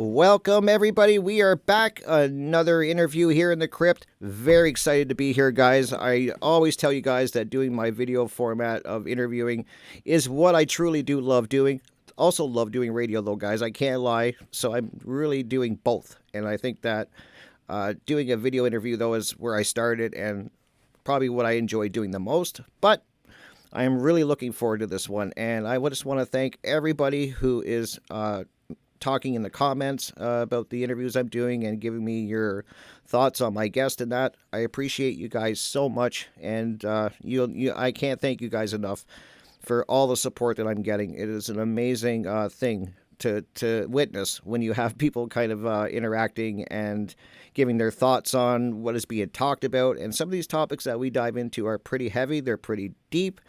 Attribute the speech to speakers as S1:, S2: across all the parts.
S1: Welcome, everybody. We are back. Another interview here in the crypt. Very excited to be here, guys. I always tell you guys that doing my video format of interviewing is what I truly do love doing. Also, love doing radio, though, guys. I can't lie. So, I'm really doing both. And I think that doing a video interview, though, is where I started and probably what I enjoy doing the most. But I am really looking forward to this one. And I just want to thank everybody who is talking in the comments about the interviews I'm doing and giving me your thoughts on my guest and that. I appreciate you guys so much, and I can't thank you guys enough for all the support that I'm getting. It is an amazing thing to witness when you have people kind of interacting and giving their thoughts on what is being talked about. And some of these topics that we dive into are pretty heavy. They're pretty deep,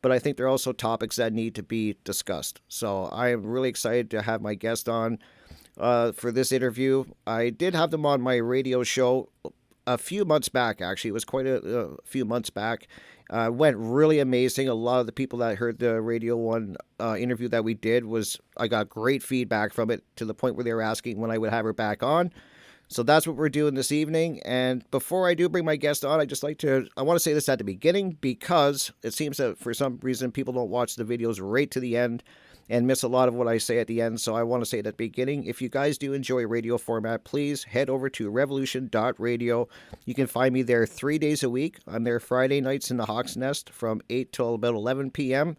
S1: but I think they're also topics that need to be discussed. So I am really excited to have my guest on for this interview. I did have them on my radio show a few months back, actually. It was quite a few months back. Went really amazing. A lot of the people that heard the Radio 1 interview that we did I got great feedback from it, to the point where they were asking when I would have her back on. So that's what we're doing this evening. And before I do bring my guest on, I want to say this at the beginning, because it seems that for some reason people don't watch the videos right to the end and miss a lot of what I say at the end. So I want to say at the beginning, if you guys do enjoy radio format, please head over to revolution.radio. You can find me there 3 days a week. I'm there Friday nights in the Hawk's Nest from 8 till about 11 p.m.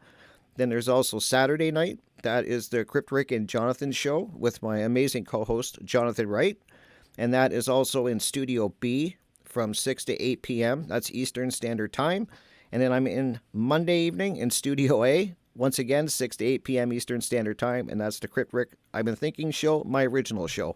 S1: Then there's also Saturday night. That is the Crypt Rick and Jonathan show with my amazing co-host, Jonathan Wright. And that is also in Studio B from 6 to 8 p.m. That's Eastern Standard Time. And then I'm in Monday evening in Studio A, once again, 6 to 8 p.m. Eastern Standard Time. And that's the Crypt Rick I've Been Thinking show, my original show.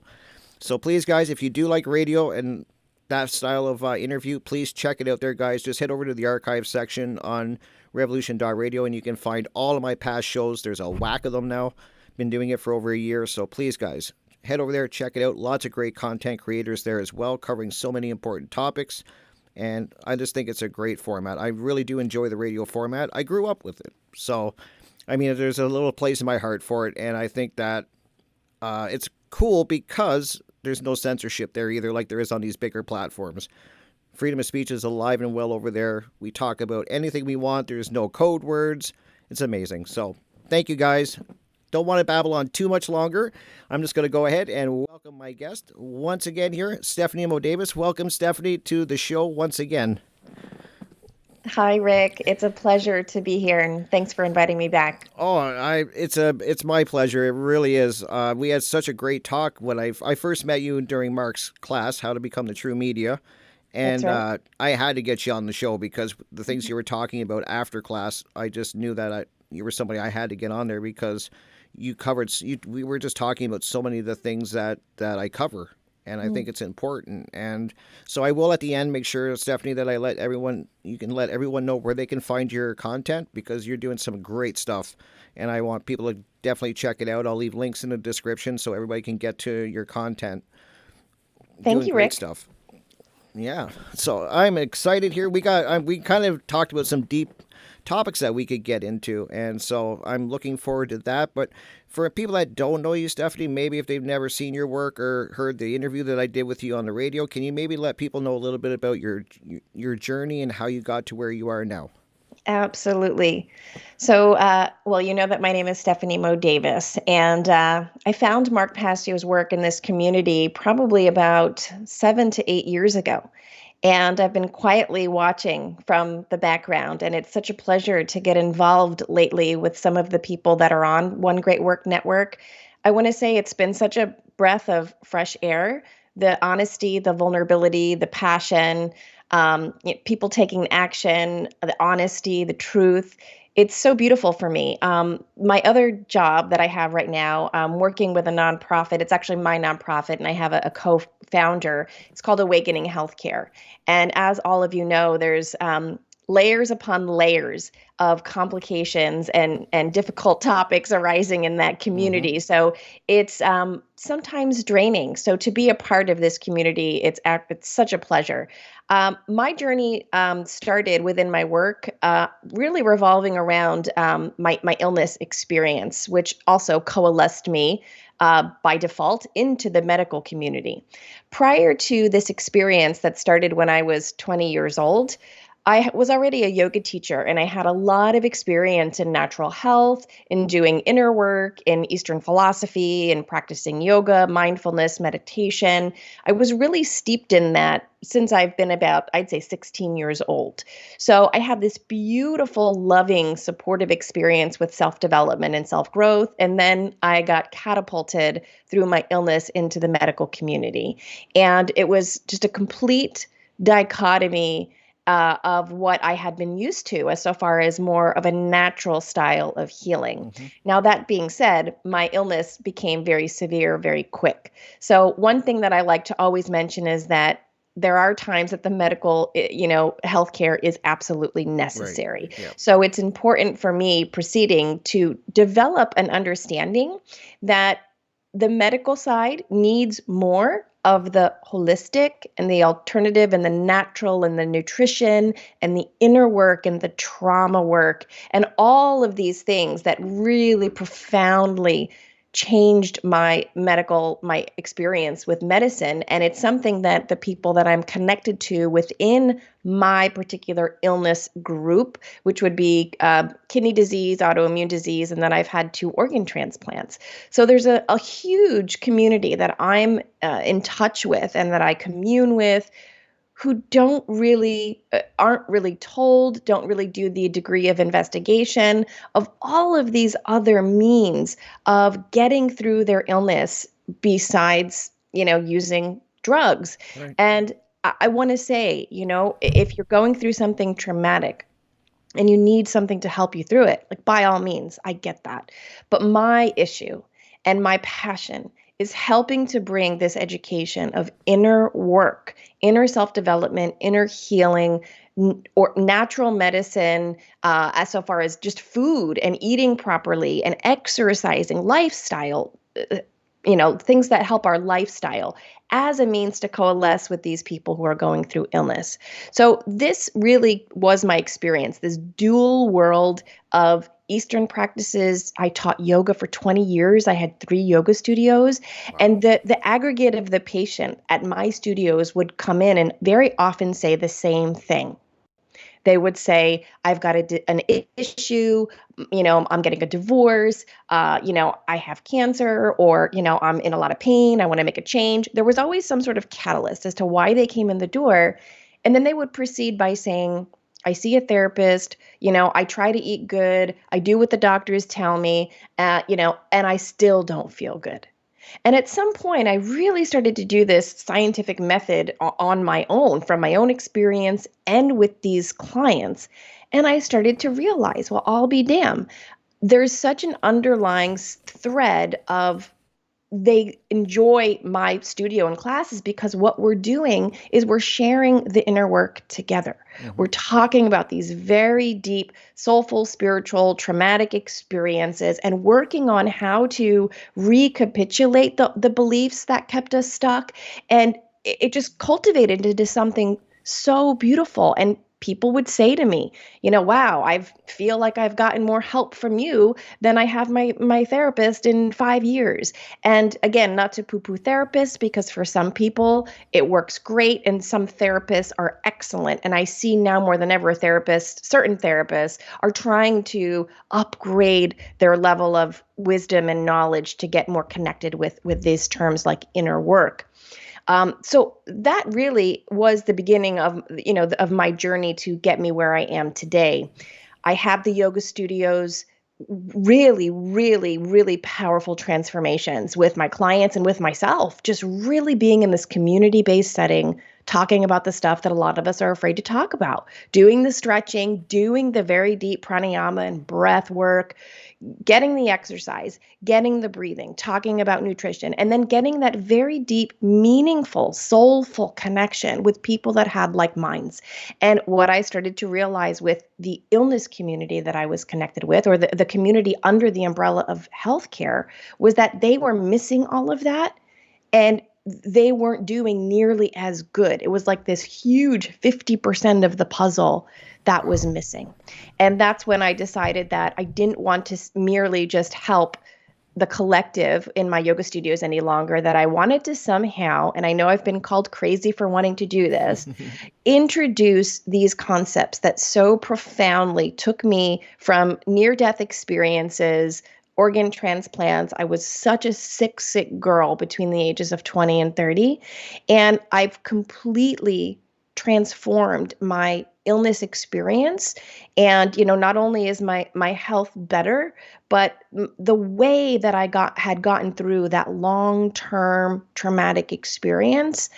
S1: So please, guys, if you do like radio and that style of interview, please check it out there, guys. Just head over to the archive section on revolution.radio, and you can find all of my past shows. There's a whack of them now. Been doing it for over a year. So please, guys, head over there, check it out. Lots of great content creators there as well, covering so many important topics. And I just think it's a great format. I really do enjoy the radio format. I grew up with it. So, I mean, there's a little place in my heart for it. And I think that it's cool because there's no censorship there either, like there is on these bigger platforms. Freedom of speech is alive and well over there. We talk about anything we want. There's no code words. It's amazing. So, thank you, guys. Don't want to babble on too much longer. I'm just going to go ahead and welcome my guest once again here, Stephanie MoDavis. Welcome, Stephanie, to the show once again.
S2: Hi, Rick. It's a pleasure to be here, and thanks for inviting me back.
S1: Oh, it's my pleasure. It really is. We had such a great talk when I first met you during Mark's class, How to Become the True Media. And
S2: That's right.
S1: I had to get you on the show because the things you were talking about after class, I just knew that you were somebody I had to get on there, because we were just talking about so many of the things that I cover, and I think it's important. And so I will at the end make sure, Stephanie, that you can let everyone know where they can find your content, because you're doing some great stuff, and I want people to definitely check it out. I'll leave links in the description so everybody can get to your content.
S2: Thank
S1: Doing
S2: you,
S1: great
S2: Rick.
S1: stuff. Yeah. So we kind of talked about some deep topics that we could get into, and so I'm looking forward to that. But for people that don't know you, Stephanie, maybe if they've never seen your work or heard the interview that I did with you on the radio, can you maybe let people know a little bit about your journey and how you got to where you are now?
S2: Absolutely. So, well, you know that my name is Stephanie MoDavis, and I found Mark Passio's work in this community probably about 7 to 8 years ago. And I've been quietly watching from the background, and it's such a pleasure to get involved lately with some of the people that are on One Great Work Network. I want to say it's been such a breath of fresh air. The honesty, the vulnerability, the passion, people taking action, the honesty, the truth. It's so beautiful for me. My other job that I have right now, working with a nonprofit. It's actually my nonprofit, and I have a co-founder. It's called Awakening Healthcare. And as all of you know, there's layers upon layers of complications and difficult topics arising in that
S1: Mm-hmm.
S2: community. So it's sometimes draining. So to be a part of this community, it's such a pleasure. My journey started within my work, really revolving around my illness experience, which also coalesced me by default into the medical community. Prior to this experience that started when I was 20 years old, I was already a yoga teacher and I had a lot of experience in natural health, in doing inner work, in Eastern philosophy, and practicing yoga, mindfulness, meditation. I was really steeped in that since I've been about, I'd say, 16 years old. So I had this beautiful, loving, supportive experience with self development and self growth. And then I got catapulted through my illness into the medical community. And it was just a complete dichotomy of what I had been used to, as so far as more of a natural style of healing.
S1: Hmm.
S2: Now, that being said, my illness became very severe very quick. So, one thing that I like to always mention is that there are times that the medical, healthcare is absolutely
S1: Right.
S2: necessary.
S1: Yeah.
S2: So, it's important for me proceeding to develop an understanding that the medical side needs more of the holistic and the alternative and the natural and the nutrition and the inner work and the trauma work and all of these things that really profoundly changed my experience with medicine. And it's something that the people that I'm connected to within my particular illness group, which would be kidney disease, autoimmune disease, and then I've had 2 organ transplants. So there's a huge community that I'm in touch with and that I commune with, who aren't really told, don't really do the degree of investigation of all of these other means of getting through their illness besides, using drugs.
S1: Right.
S2: And I want to say, if you're going through something traumatic and you need something to help you through it, like, by all means, I get that. But my issue and my passion is helping to bring this education of inner work, inner self development, inner healing, or natural medicine, as so far as just food and eating properly and exercising, lifestyle, things that help our lifestyle, as a means to coalesce with these people who are going through illness. So this really was my experience, this dual world of Eastern practices. I taught yoga for 20 years. I had 3 yoga studios, and
S1: Wow.
S2: the aggregate of the patient at my studios would come in and very often say the same thing. They would say, I've got an issue, I'm getting a divorce, I have cancer, or, I'm in a lot of pain, I want to make a change. There was always some sort of catalyst as to why they came in the door. And then they would proceed by saying, I see a therapist, I try to eat good, I do what the doctors tell me, and I still don't feel good. And at some point, I really started to do this scientific method on my own, from my own experience and with these clients. And I started to realize, well, I'll be damned. There's such an underlying thread of they enjoy my studio and classes because what we're doing is we're sharing the inner work together.
S1: Hmm.
S2: We're talking about these very deep, soulful, spiritual, traumatic experiences and working on how to recapitulate the beliefs that kept us stuck. And it just cultivated into something so beautiful. And people would say to me, wow, I feel like I've gotten more help from you than I have my therapist in 5 years. And again, not to poo poo therapists, because for some people it works great and some therapists are excellent. And I see now more than ever certain therapists are trying to upgrade their level of wisdom and knowledge to get more connected with these terms like inner work. So that really was the beginning of my journey to get me where I am today. I have the yoga studios, really, really, really powerful transformations with my clients and with myself, just really being in this community-based setting, talking about the stuff that a lot of us are afraid to talk about, doing the stretching, doing the very deep pranayama and breath work, getting the exercise, getting the breathing, talking about nutrition, and then getting that very deep, meaningful, soulful connection with people that had like minds. And what I started to realize with the illness community that I was connected with, or the community under the umbrella of healthcare, was that they were missing all of that. And they weren't doing nearly as good. It was like this huge 50% of the puzzle that was missing. And that's when I decided that I didn't want to merely just help the collective in my yoga studios any longer, that I wanted to somehow, and I know I've been called crazy for wanting to do this, introduce these concepts that so profoundly took me from near death experiences, organ transplants. I was such a sick, sick girl between the ages of 20 and 30. And I've completely transformed my illness experience. And, not only is my health better, but the way that had gotten through that long-term traumatic experience,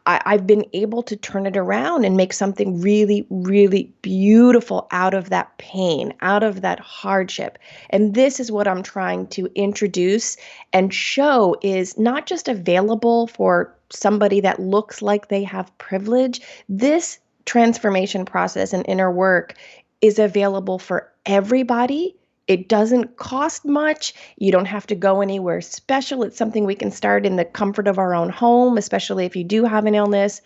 S2: I've been able to turn it around and make something really, really beautiful out of that pain, out of that hardship. And this is what I'm trying to introduce and show is not just available for somebody that looks like they have privilege. This transformation process and inner work is available for everybody. It doesn't cost much. You don't have to go anywhere special. It's something we can start in the comfort of our own home, especially if you do have an illness.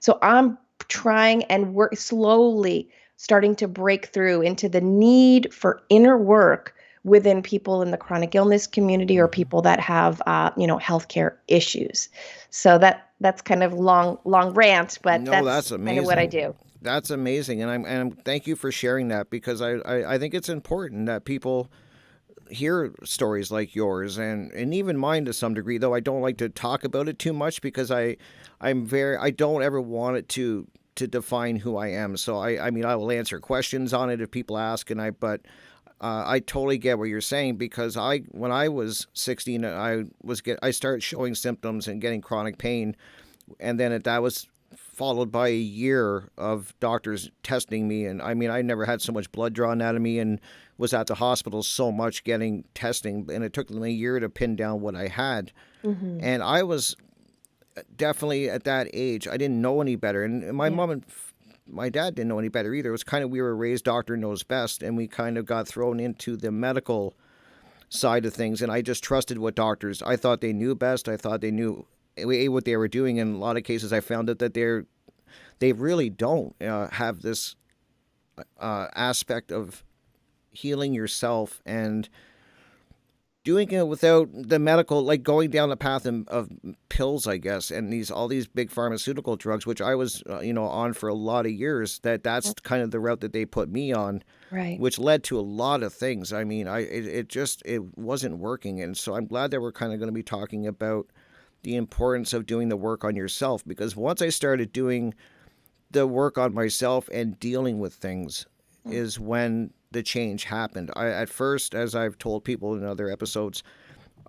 S2: So I'm trying and work slowly starting to break through into the need for inner work within people in the chronic illness community or people that have, healthcare issues. So that's kind of long rant, but
S1: No,
S2: that's
S1: that's
S2: kind of what I
S1: amazing.
S2: do.
S1: That's amazing, thank you for sharing that because I think it's important that people hear stories like yours and even mine to some degree. Though I don't like to talk about it too much because I don't ever want it to define who I am. So I mean I will answer questions on it if people ask, I totally get what you're saying because when I was 16 I started showing symptoms and getting chronic pain, and then that was followed by a year of doctors testing me. And I mean, I never had so much blood drawn out of me and was at the hospital so much getting testing. And it took them a year to pin down what I had.
S2: Hmm.
S1: And I was definitely at that age, I didn't know any better. And my
S2: Yeah.
S1: mom and my dad didn't know any better either. It was kind of, we were raised doctor knows best. And we kind of got thrown into the medical side of things. And I just trusted what doctors, I thought they knew best. I thought they knew what they were doing. In a lot of cases, I found out that they really don't have this aspect of healing yourself and doing it without the medical, like going down the path of pills, I guess, and all these big pharmaceutical drugs, which I was on for a lot of years. That's kind of the route that they put me on,
S2: Right.
S1: which led to a lot of things. I mean, it wasn't working, and so I'm glad that we're kind of going to be talking about the importance of doing the work on yourself, because once I started doing the work on myself and dealing with things is when the change happened. At first, as I've told people in other episodes,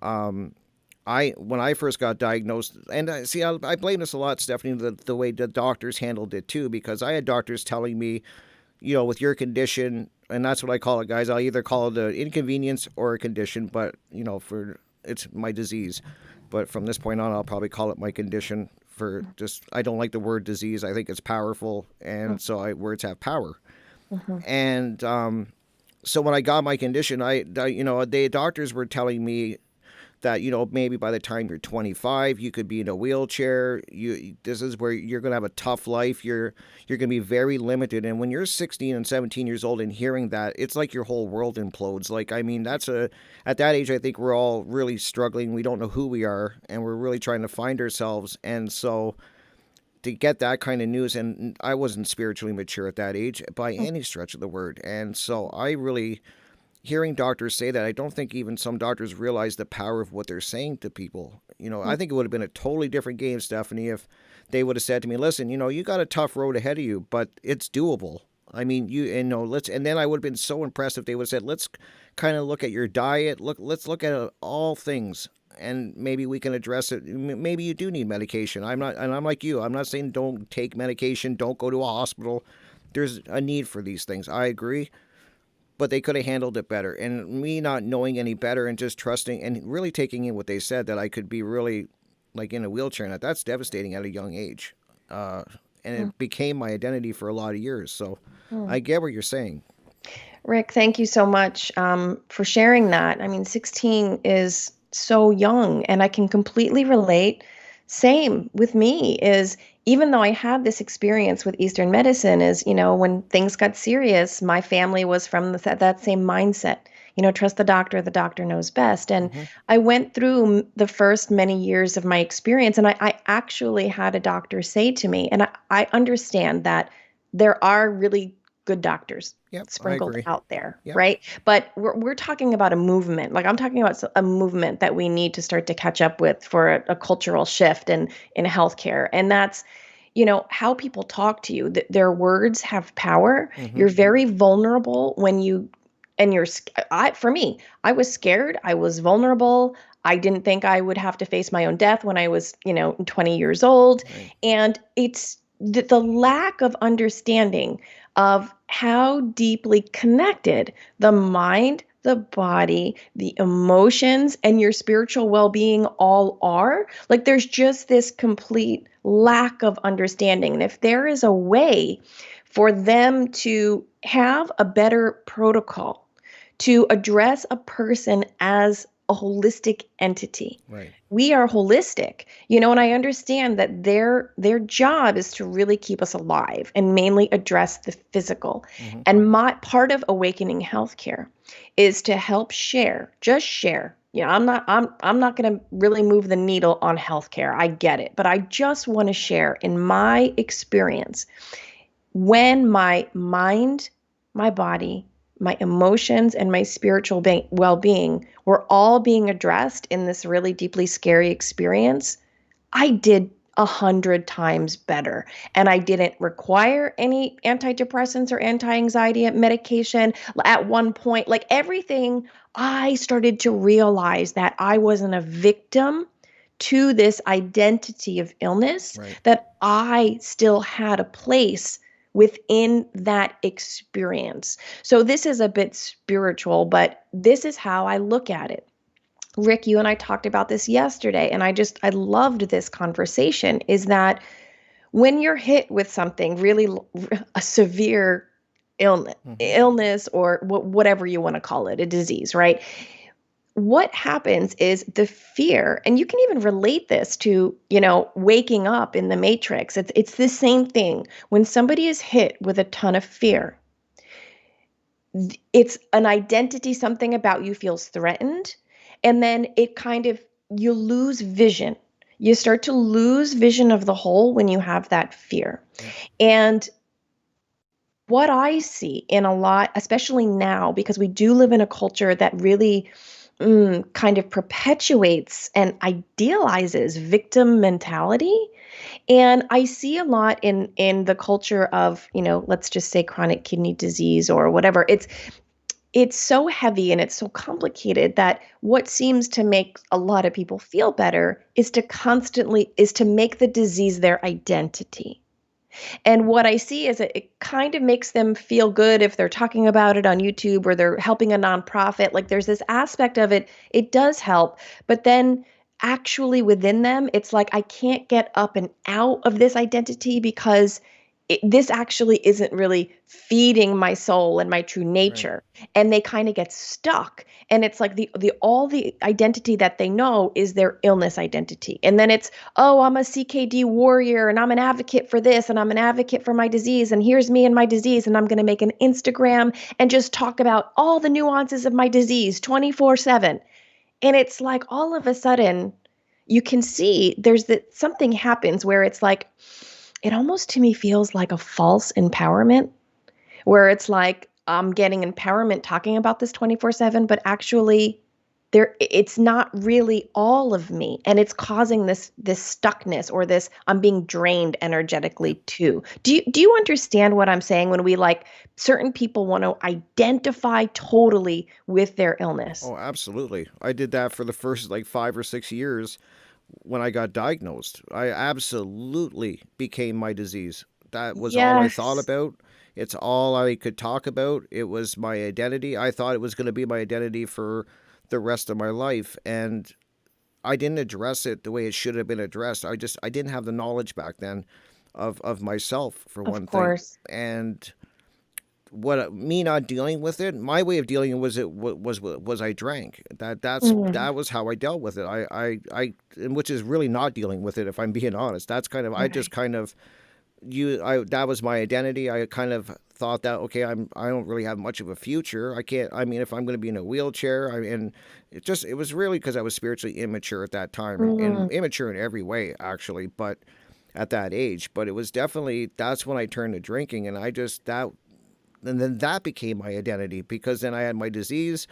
S1: I when I first got diagnosed, and I blame this a lot, Stephanie, the way the doctors handled it too, because I had doctors telling me, with your condition, and that's what I call it, guys. I'll either call it an inconvenience or a condition, but for it's my disease. But from this point on, I'll probably call it my condition. For just, I don't like the word disease. I think it's powerful, and so words have power.
S2: Mm-hmm.
S1: And so when I got my condition, the doctors were telling me that maybe by the time you're 25 you could be in a wheelchair. This is where you're going to have a tough life. You're going to be very limited. And when you're 16 and 17 years old and hearing that, it's like your whole world implodes. Like, I mean, at that age, I think we're all really struggling. We don't know who we are, and we're really trying to find ourselves. And so to get that kind of news, and I wasn't spiritually mature at that age by any stretch of the word, and so I really, hearing doctors say that, I don't think even some doctors realize the power of what they're saying to people. I think it would have been a totally different game, Stephanie, if they would have said to me, "Listen, you got a tough road ahead of you, but it's doable." I mean, let's, and then I would have been so impressed if they would have said, "Let's kind of look at your diet. Let's look at all things, and maybe we can address it. Maybe you do need medication." I'm not, and I'm like you. I'm not saying don't take medication, don't go to a hospital. There's a need for these things. I agree, but they could have handled it better. And me not knowing any better and just trusting and really taking in what they said, that I could be really like in a wheelchair, and that's devastating at a young age. And it became my identity for a lot of years. So I get what you're saying.
S2: Rick, thank you so much for sharing that. I mean, 16 is so young, and I can completely relate. Same with me is, even though I had this experience with Eastern medicine, is, when things got serious, my family was from that same mindset. trust the doctor knows best. And
S1: Hmm.
S2: I went through the first many years of my experience, and I actually had a doctor say to me, and I understand that there are really good doctors
S1: Yep, I
S2: sprinkled
S1: agree.
S2: out there,
S1: Yep.
S2: right? But we're talking about a movement. Like I'm talking about a movement that we need to start to catch up with for a cultural shift in healthcare. And that's, how people talk to you. Their words have power.
S1: Hmm.
S2: You're very vulnerable when and for me, I was scared. I was vulnerable. I didn't think I would have to face my own death when I was, 20 years old.
S1: Right.
S2: And it's the lack of understanding of how deeply connected the mind, the body, the emotions, and your spiritual well being all are. Like there's just this complete lack of understanding. And if there is a way for them to have a better protocol to address a person as a holistic entity.
S1: Right.
S2: We are holistic, and I understand that their job is to really keep us alive and mainly address the physical.
S1: Hmm.
S2: And my part of awakening healthcare is to help share, just share. I'm not going to really move the needle on healthcare. I get it, but I just want to share in my experience when my mind, my body, my emotions, and my spiritual well being were all being addressed in this really deeply scary experience, I did 100 times better. And I didn't require any antidepressants or anti anxiety medication. At one point, like everything, I started to realize that I wasn't a victim to this identity of illness,
S1: Right.
S2: that I still had a place within that experience. So this is a bit spiritual, but this is how I look at it. Rick, you and I talked about this yesterday, and I loved this conversation is that when you're hit with something really a severe
S1: Hmm.
S2: illness or whatever you want to call it, a disease, right? What happens is the fear, and you can even relate this to, waking up in the matrix. It's the same thing. When somebody is hit with a ton of fear, it's an identity, something about you feels threatened, and then it kind of, you lose vision. You start to lose vision of the whole when you have that fear.
S1: Yep.
S2: And what I see in a lot, especially now, because we do live in a culture that really kind of perpetuates and idealizes victim mentality. And I see a lot in the culture of, let's just say chronic kidney disease or whatever. It's so heavy and it's so complicated that what seems to make a lot of people feel better is to make the disease their identity. And what I see is it kind of makes them feel good if they're talking about it on YouTube or they're helping a nonprofit. Like there's this aspect of it, it does help. But then actually within them, it's like I can't get up and out of this identity because this actually isn't really feeding my soul and my true
S1: Right.
S2: nature. And they kind of get stuck. And it's like the all the identity that they know is their illness identity. And then it's, oh, I'm a CKD warrior and I'm an advocate for this and I'm an advocate for my disease. And here's me and my disease. And I'm going to make an Instagram and just talk about all the nuances of my disease 24/7. And it's like all of a sudden you can see there's that something happens where it's like, it almost to me feels like a false empowerment where it's like I'm getting empowerment talking about this 24/7, but actually it's not really all of me, and it's causing this stuckness or this I'm being drained energetically
S1: Yep.
S2: too. Do you understand what I'm saying when we like certain people want to identify totally with their illness?
S1: Oh, absolutely. I did that for the first like 5 or 6 years when I got diagnosed. I absolutely became my disease. That was all I thought
S2: Yes.
S1: about. It's all I could talk about. It was my identity. I thought it was going to be my identity for the rest of my life. And I didn't address it the way it should have been addressed. I didn't have the knowledge back then of myself for
S2: Of
S1: one thing.
S2: course.
S1: And what me not dealing with it, my way of dealing was it was I drank.
S2: Mm,
S1: That was how I dealt with it. I and which is really not dealing with it if I'm being honest. That's kind of I just
S2: right.
S1: kind of you I that was my identity. I kind of thought that, okay, I don't really have much of a future. I can't. I mean, if I'm going to be in a wheelchair, and it was really because I was spiritually immature at that time, and
S2: Mm,
S1: immature in every way actually, but at that age. But it was definitely that's when I turned to drinking, and I just that and then that became my identity because then I had my disease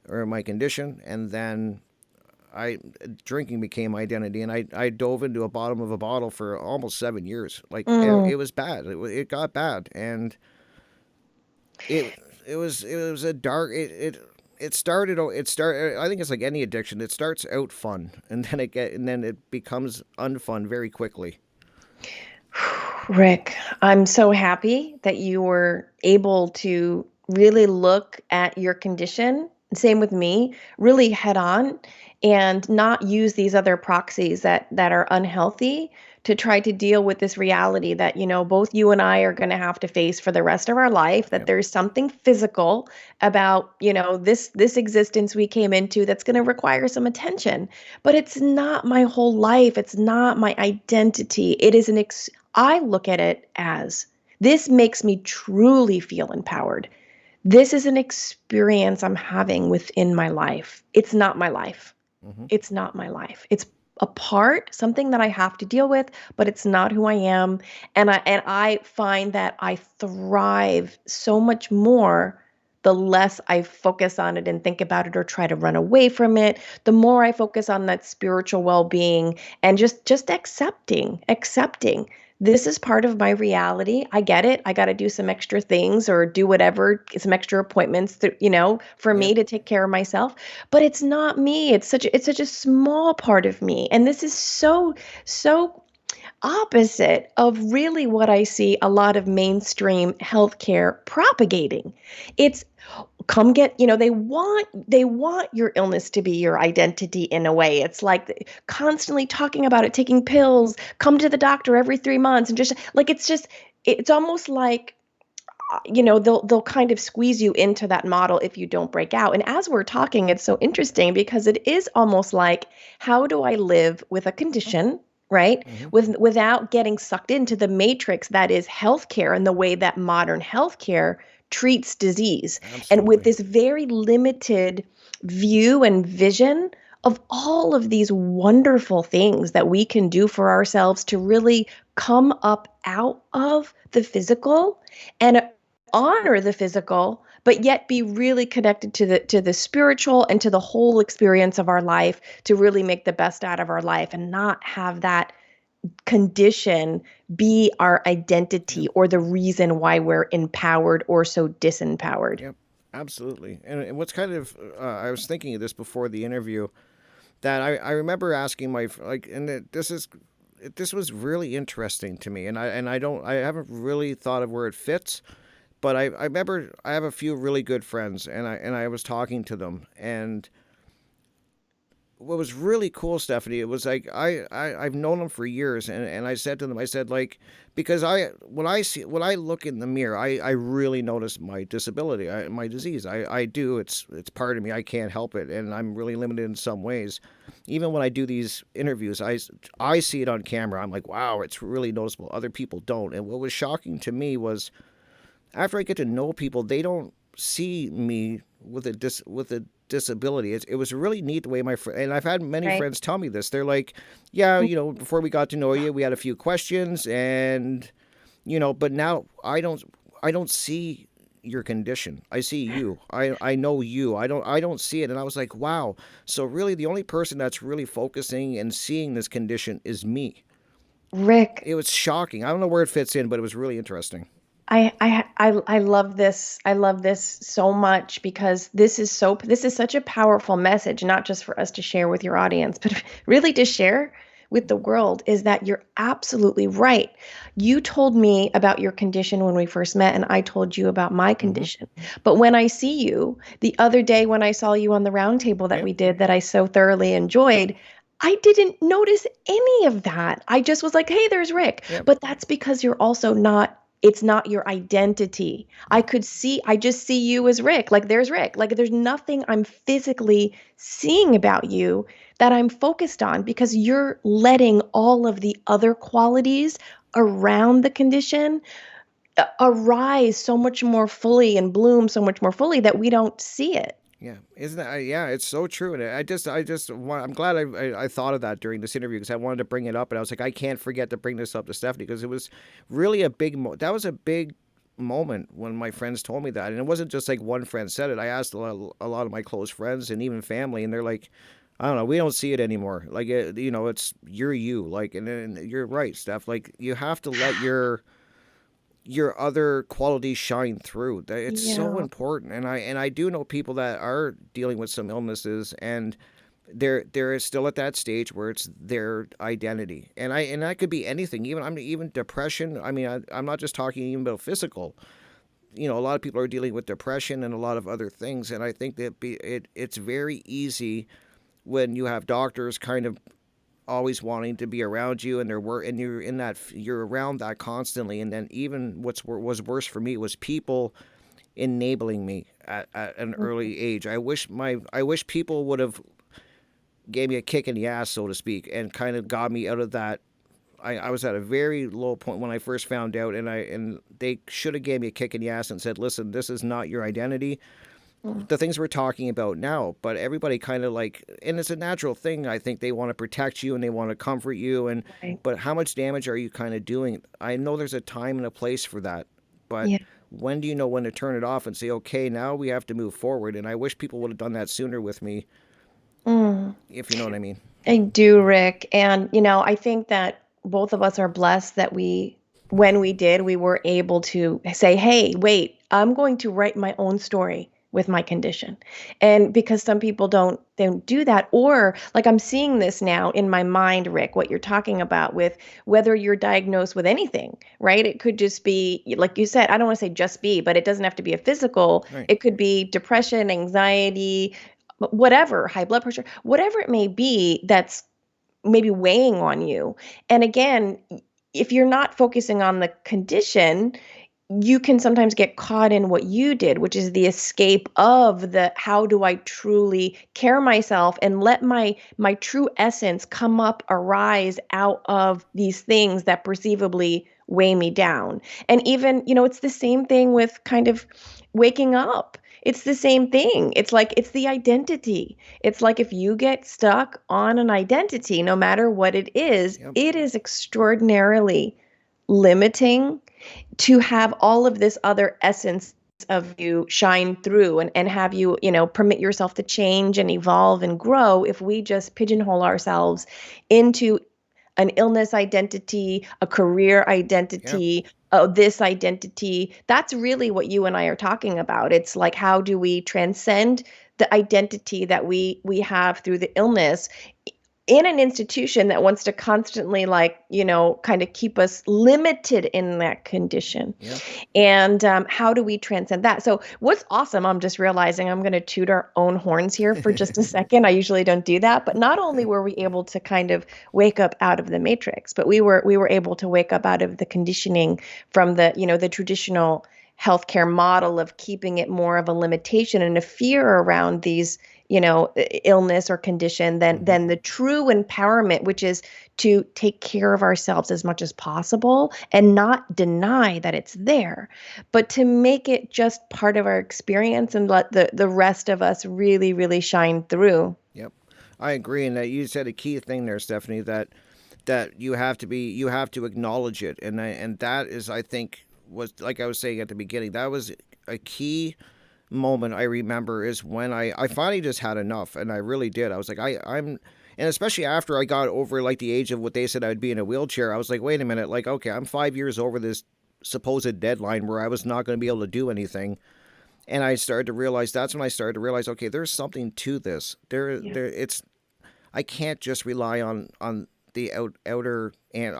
S1: or my condition, and then I drinking became my identity, and I dove into a bottom of a bottle for almost 7 years. Like
S2: mm.
S1: it was bad. It got bad, and it it was a dark. It started. I think it's like any addiction. It starts out fun, and then it becomes unfun very quickly.
S2: Rick, I'm so happy that you were able to really look at your condition, same with me, really head on and not use these other proxies that are unhealthy to try to deal with this reality that, both you and I are going to have to face for the rest of our life, that
S1: Yep.
S2: there's something physical about, this existence we came into that's going to require some attention. But it's not my whole life. It's not my identity. It is I look at it as this makes me truly feel empowered. This is an experience I'm having within my life. It's not my life.
S1: Hmm.
S2: It's not my life. It's a part, something that I have to deal with, but it's not who I am. And I find that I thrive so much more the less I focus on it and think about it or try to run away from it, the more I focus on that spiritual well-being and just accepting this is part of my reality. I get it. I got to do some extra things or do whatever, some extra appointments, for me
S1: Yep.
S2: to take care of myself. But it's not me. It's such a small part of me. And this is so opposite of really what I see a lot of mainstream healthcare propagating. It's come get, they want your illness to be your identity in a way. It's like constantly talking about it, taking pills, come to the doctor every 3 months and just like it's almost like they'll kind of squeeze you into that model if you don't break out. And as we're talking, it's so interesting because it is almost like, how do I live with a condition, right?
S1: Hmm.
S2: Without getting sucked into the matrix that is healthcare and the way that modern healthcare treats disease. And with
S1: Absolutely.
S2: this very limited view and vision of all of these wonderful things that we can do for ourselves to really come up out of the physical and honor the physical but yet be really connected to the spiritual and to the whole experience of our life to really make the best out of our life and not have that condition be our identity
S1: Yep.
S2: or the reason why we're empowered or so disempowered.
S1: Yep. Absolutely. And what's kind of I was thinking of this before the interview that I remember asking like, and this was really interesting to me, and I haven't really thought of where it fits, but I remember I have a few really good friends, and I was talking to them, and what was really cool, Stephanie, it was like I've known them for years, and I said to them, I said, like, because when I look in the mirror, I really notice my disability, my disease. I do. It's part of me. I can't help it, and I'm really limited in some ways. Even when I do these interviews, I see it on camera. I'm like, wow, it's really noticeable. Other people don't. And what was shocking to me was after I get to know people, they don't see me with with a disability. It was really neat the way and I've had many
S2: Right.
S1: friends tell me this. They're like, yeah, before we got to know you, we had a few questions, and but now I don't see your condition. I see you. I know you. I don't see it. And I was like, wow. So really, the only person that's really focusing and seeing this condition is me.
S2: Rick,
S1: It was shocking. I don't know where it fits in, but it was really interesting.
S2: I love this. I love this so much because this is such a powerful message, not just for us to share with your audience, but really to share with the world is that you're absolutely right. You told me about your condition when we first met, and I told you about my
S1: Mm-hmm.
S2: condition. But when I see you the other day, when I saw you on the round table that
S1: Yep.
S2: we did, that I so thoroughly enjoyed, I didn't notice any of that. I just was like, hey, there's Rick.
S1: Yep.
S2: But that's because you're also not it's not your identity. I just see you as Rick. Like there's Rick. Like there's nothing I'm physically seeing about you that I'm focused on because you're letting all of the other qualities around the condition arise so much more fully and bloom so much more fully that we don't see it.
S1: Yeah, isn't that? Yeah, it's so true. And I'm glad I thought of that during this interview because I wanted to bring it up, and I was like, I can't forget to bring this up to Stephanie because it was really that was a big moment when my friends told me that, and it wasn't just like one friend said it. I asked a lot of my close friends and even family, and they're like, I don't know, we don't see it anymore. Like, it's you're you, like, and you're right, Steph. Like, you have to let your other qualities shine through. It's so
S2: Yeah.
S1: important, and I do know people that are dealing with some illnesses, and they're still at that stage where it's their identity, and that could be anything. Even depression. I mean, I'm not just talking even about physical. A lot of people are dealing with depression and a lot of other things, and I think that it's very easy when you have doctors kind of always wanting to be around you and and you're around that constantly, and then even was worse for me was people enabling me at an
S2: Mhm.
S1: early age. I wish people would have gave me a kick in the ass, so to speak, and kind of got me out of that. I was at a very low point when I first found out, and they should have gave me a kick in the ass and said, listen, this is not your identity,
S2: Mm.
S1: the things we're talking about now. But everybody kind of like, and it's a natural thing. I think they want to protect you and they want to comfort you.
S2: Right.
S1: But how much damage are you kind of doing? I know there's a time and a place for that, but
S2: Yeah.
S1: when do you know when to turn it off and say, okay, now we have to move forward? And I wish people would have done that sooner with me,
S2: Mm.
S1: if you know what I mean.
S2: I do, Rick. And, I think that both of us are blessed that when we did, we were able to say, hey, wait, I'm going to write my own story with my condition. And because some people don't do that, or like I'm seeing this now in my mind, Rick, what you're talking about with whether you're diagnosed with anything, right? It could just be, like you said, I don't want to say just be, but it doesn't have to be a physical.
S1: Right.
S2: It could be depression, anxiety, whatever, high blood pressure, whatever it may be that's maybe weighing on you. And again, if you're not focusing on the condition, you can sometimes get caught in what you did, which is the escape of the how do I truly care myself and let my true essence come up, arise out of these things that perceivably weigh me down. And even, it's the same thing with kind of waking up. It's the same thing. It's like it's the identity. It's like if you get stuck on an identity, no matter what
S1: Yep.
S2: it is extraordinarily limiting to have all of this other essence of you shine through and have you, permit yourself to change and evolve and grow if we just pigeonhole ourselves into an illness identity, a career
S1: Yep.
S2: identity, this identity. That's really what you and I are talking about. It's like how do we transcend the identity that we have through the illness in an institution that wants to constantly like kind of keep us limited in that condition.
S1: Yep.
S2: And how do we transcend that? So what's awesome, I'm just realizing I'm going to toot our own horns here for just a second. I usually don't do that, but not only were we able to kind of wake up out of the matrix, but we were able to wake up out of the conditioning from the traditional healthcare model of keeping it more of a limitation and a fear around these illness or condition than
S1: Hmm.
S2: the true empowerment, which is to take care of ourselves as much as possible and not deny that it's there, but to make it just part of our experience and let the rest of us really, really shine through.
S1: Yep. I agree, and that you said a key thing there, Stephanie. That you have to acknowledge it, and that is, I think, was like I was saying at the beginning. That was a key moment I remember is when I finally just had enough, and I really did. I was like, I'm, and especially after I got over like the age of what they said I'd be in a wheelchair, I was like, wait a minute, like, okay, I'm 5 years over this supposed deadline where I was not going to be able to do anything. And I started to realize that's when I started to realize, okay, there's something to this.
S2: Yeah.
S1: It's I can't just rely on the outer, and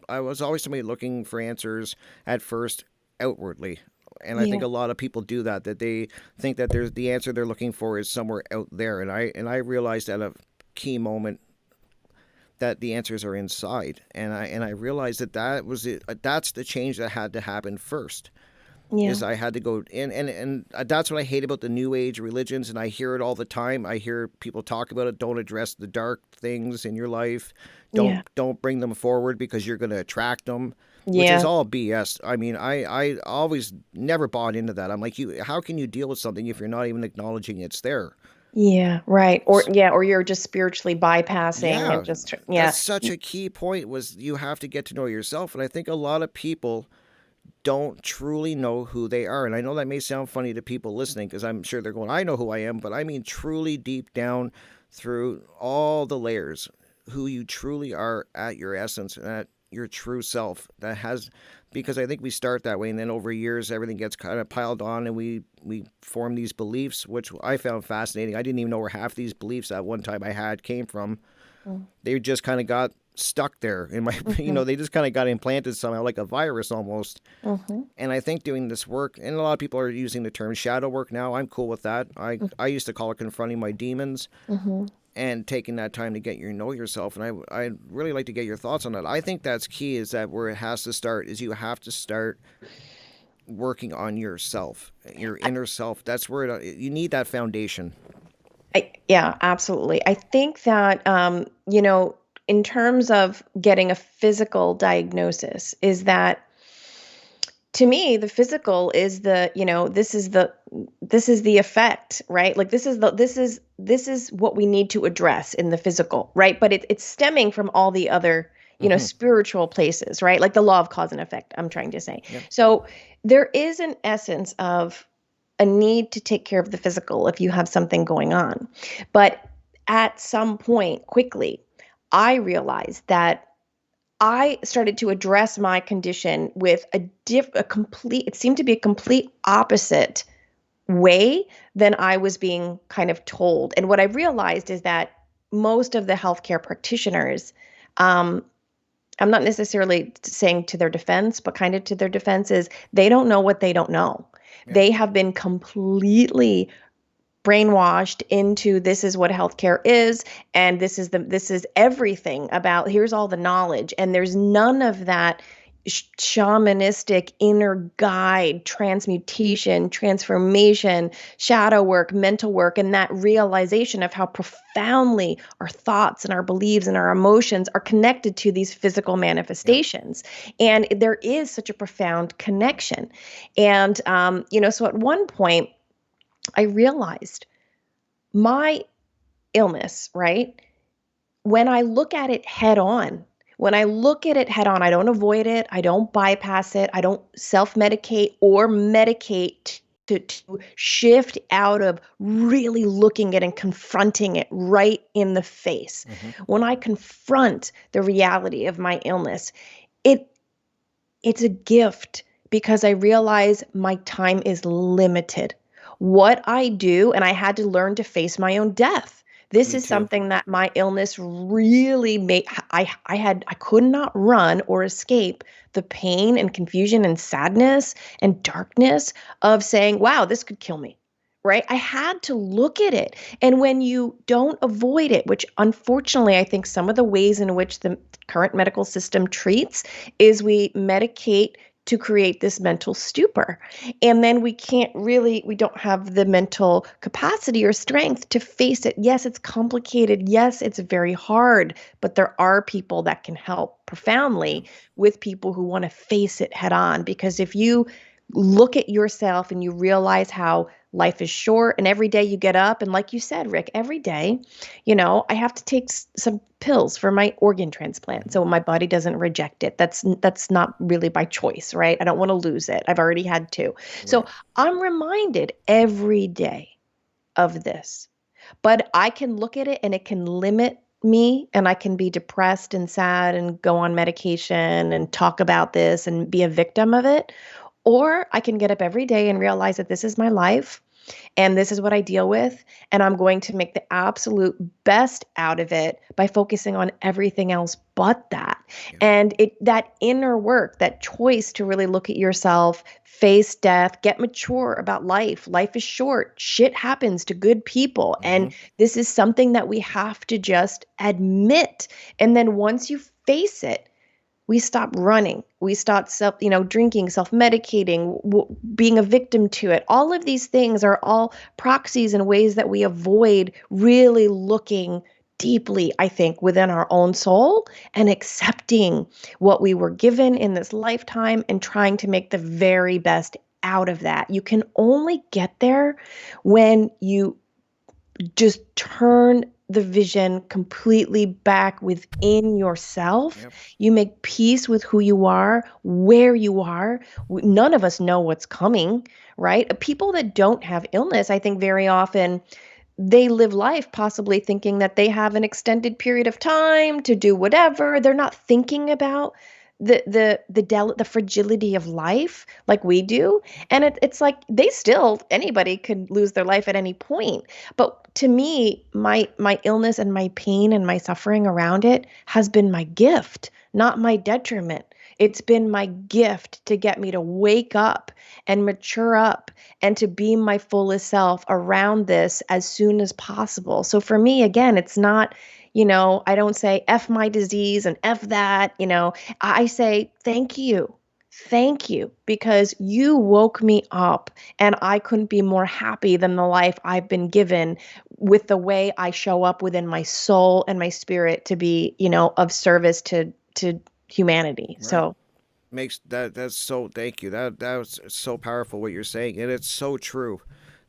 S1: I was always somebody looking for answers at first outwardly, and I think
S2: Yeah.
S1: a lot of people do that they think that there's the answer they're looking for is somewhere out there, and I realized at a key moment that the answers are inside, and I realized that was it. That's the change that had to happen first
S2: Yeah.
S1: is I had to go in, and that's what I hate about the new age religions, and I hear it all the time. I hear people talk about it. Don't address the dark things in your life.
S2: Yeah.
S1: Don't bring them forward because you're going to attract them. which is
S2: Yeah.
S1: all BS. I mean, I always never bought into that. I'm like, how can you deal with something if you're not even acknowledging it's there?
S2: Yeah, right. Or you're just spiritually bypassing and
S1: Yeah,
S2: just
S1: that's
S2: yeah.
S1: such a key point was you have to get to know yourself. And I think a lot of people don't truly know who they are. And I know that may sound funny to people listening because I'm sure they're going, I know who I am, but I mean truly deep down through all the layers, who you truly are at your essence and at your true self. That has, because I think we start that way, and then over years everything gets kind of piled on, and we form these beliefs, which I found fascinating. I didn't even know where half these beliefs at one time I had came from. They just kind of got stuck there in my,
S2: Mm-hmm.
S1: they just kind of got implanted somehow, like a virus almost.
S2: Mm-hmm.
S1: And I think doing this work, and a lot of people are using the term shadow work now. I'm cool with that. I used to call it confronting my demons
S2: Mm-hmm.
S1: and taking that time to get you know yourself. And I really like to get your thoughts on that. I think that's key. Is that where it has to start? Is you have to start working on yourself, your inner self. That's where you need that foundation.
S2: Yeah, absolutely. I think that, in terms of getting a physical diagnosis, is that to me, the physical is this is the effect, right? Like this is what we need to address in the physical, right? But it's stemming from all the other,
S1: Hmm.
S2: spiritual places, right? Like the law of cause and effect, I'm trying to say.
S1: Yep.
S2: So there is an essence of a need to take care of the physical if you have something going on. But at some point, quickly, I realized that I started to address my condition with a complete, it seemed to be a complete opposite way than I was being kind of told. And what I realized is that most of the healthcare practitioners, um, I'm not necessarily saying to their defense, but kind of to their defense is they don't know what they don't know.
S1: Yeah.
S2: They have been completely brainwashed into this is what healthcare is, and this is everything about, here's all the knowledge, and there's none of that shamanistic inner guide, transmutation, transformation, shadow work, mental work, and that realization of how profoundly our thoughts and our beliefs and our emotions are connected to these physical
S1: Yep.
S2: manifestations. And there is such a profound connection. And so at one point I realized my illness, right? When I look at it head on, I don't avoid it, I don't bypass it, I don't self medicate or medicate to shift out of really looking at and confronting it right in the face.
S1: Hmm.
S2: When I confront the reality of my illness, it it's a gift because I realize my time is limited. What I do, and I had to learn to face my own death. This
S1: Me
S2: is
S1: too.
S2: something that my illness really made. I could not run or escape the pain and confusion and sadness and darkness of saying, wow, this could kill me. Right? I had to look at it. And when you don't avoid it, which unfortunately I think some of the ways in which the current medical system treats is we medicate to create this mental stupor. And then we don't have the mental capacity or strength to face it. Yes, it's complicated. Yes, it's very hard, but there are people that can help
S1: Yeah.
S2: profoundly with people who want to face it head on. Because if you look at yourself and you realize how life is short and every day you get up, and like you said, Rick, every day, I have to take some pills for my organ transplant
S1: Hmm.
S2: so my body doesn't reject it. That's not really by choice, right? I don't want to lose it. I've already had two. So
S1: Right.
S2: I'm reminded every day of this. But I can look at it and it can limit me, and I can be depressed and sad and go on medication and talk about this and be a victim of it. Or I can get up every day and realize that this is my life and this is what I deal with, and I'm going to make the absolute best out of it by focusing on everything else but that.
S1: Yeah.
S2: And that inner work, that choice to really look at yourself, face death, get mature about life. Life is short. Shit happens to good people,
S1: Hmm.
S2: and this is something that we have to just admit. And then once you face it, we stop running, we stop drinking, self-medicating, being a victim to it. All of these things are all proxies and ways that we avoid really looking deeply, I think, within our own soul and accepting what we were given in this lifetime and trying to make the very best out of that. You can only get there when you just turn the vision completely back within yourself.
S1: Yep.
S2: You make peace with who you are, where you are. None of us know what's coming, right? People that don't have illness, I think very often they live life possibly thinking that they have an extended period of time to do whatever. They're not thinking about the fragility of life like we do. And it's like anybody could lose their life at any point. But to me, my illness and my pain and my suffering around it has been my gift, not my detriment. It's been my gift to get me to wake up and mature up and to be my fullest self around this as soon as possible. So for me, again, it's not, I don't say F my disease and F that, I say thank you. Thank you, because you woke me up and I couldn't be more happy than the life I've been given with the way I show up within my soul and my spirit to be, of service to humanity.
S1: Right.
S2: So,
S1: Makes that's so, thank you. That was so powerful what you're saying, and it's so true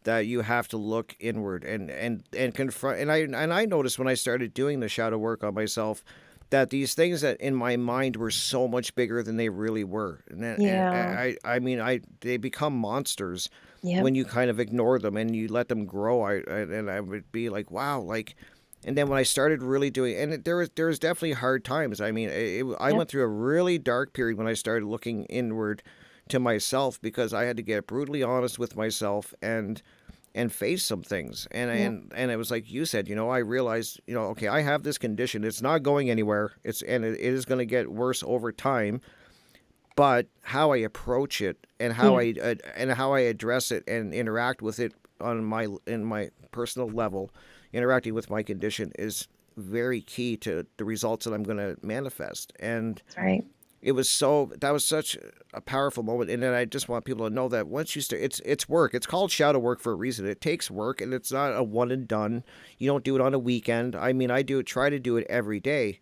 S1: that you have to look inward and confront. And I noticed when I started doing the shadow work on myself that these things that in my mind were so much bigger than they really were. And
S2: yeah.
S1: I mean, they become monsters
S2: Yep.
S1: when you kind of ignore them and you let them grow. And I would be like, wow, like. And then when I started really doing, and there was definitely hard times. I mean, I
S2: Yep.
S1: went through a really dark period when I started looking inward to myself because I had to get brutally honest with myself and face some things. And
S2: Yep.
S1: and it was like you said, I realized, okay, I have this condition. It's not going anywhere. It is going to get worse over time. But how I approach it
S2: Yeah.
S1: and how I address it and interact with it on my personal level, interacting with my condition is very key to the results that I'm going to manifest. And
S2: That's right.
S1: that was such a powerful moment. And then I just want people to know that once you start, it's work. It's called shadow work for a reason. It takes work, and it's not a one and done. You don't do it on a weekend. I mean, try to do it every day.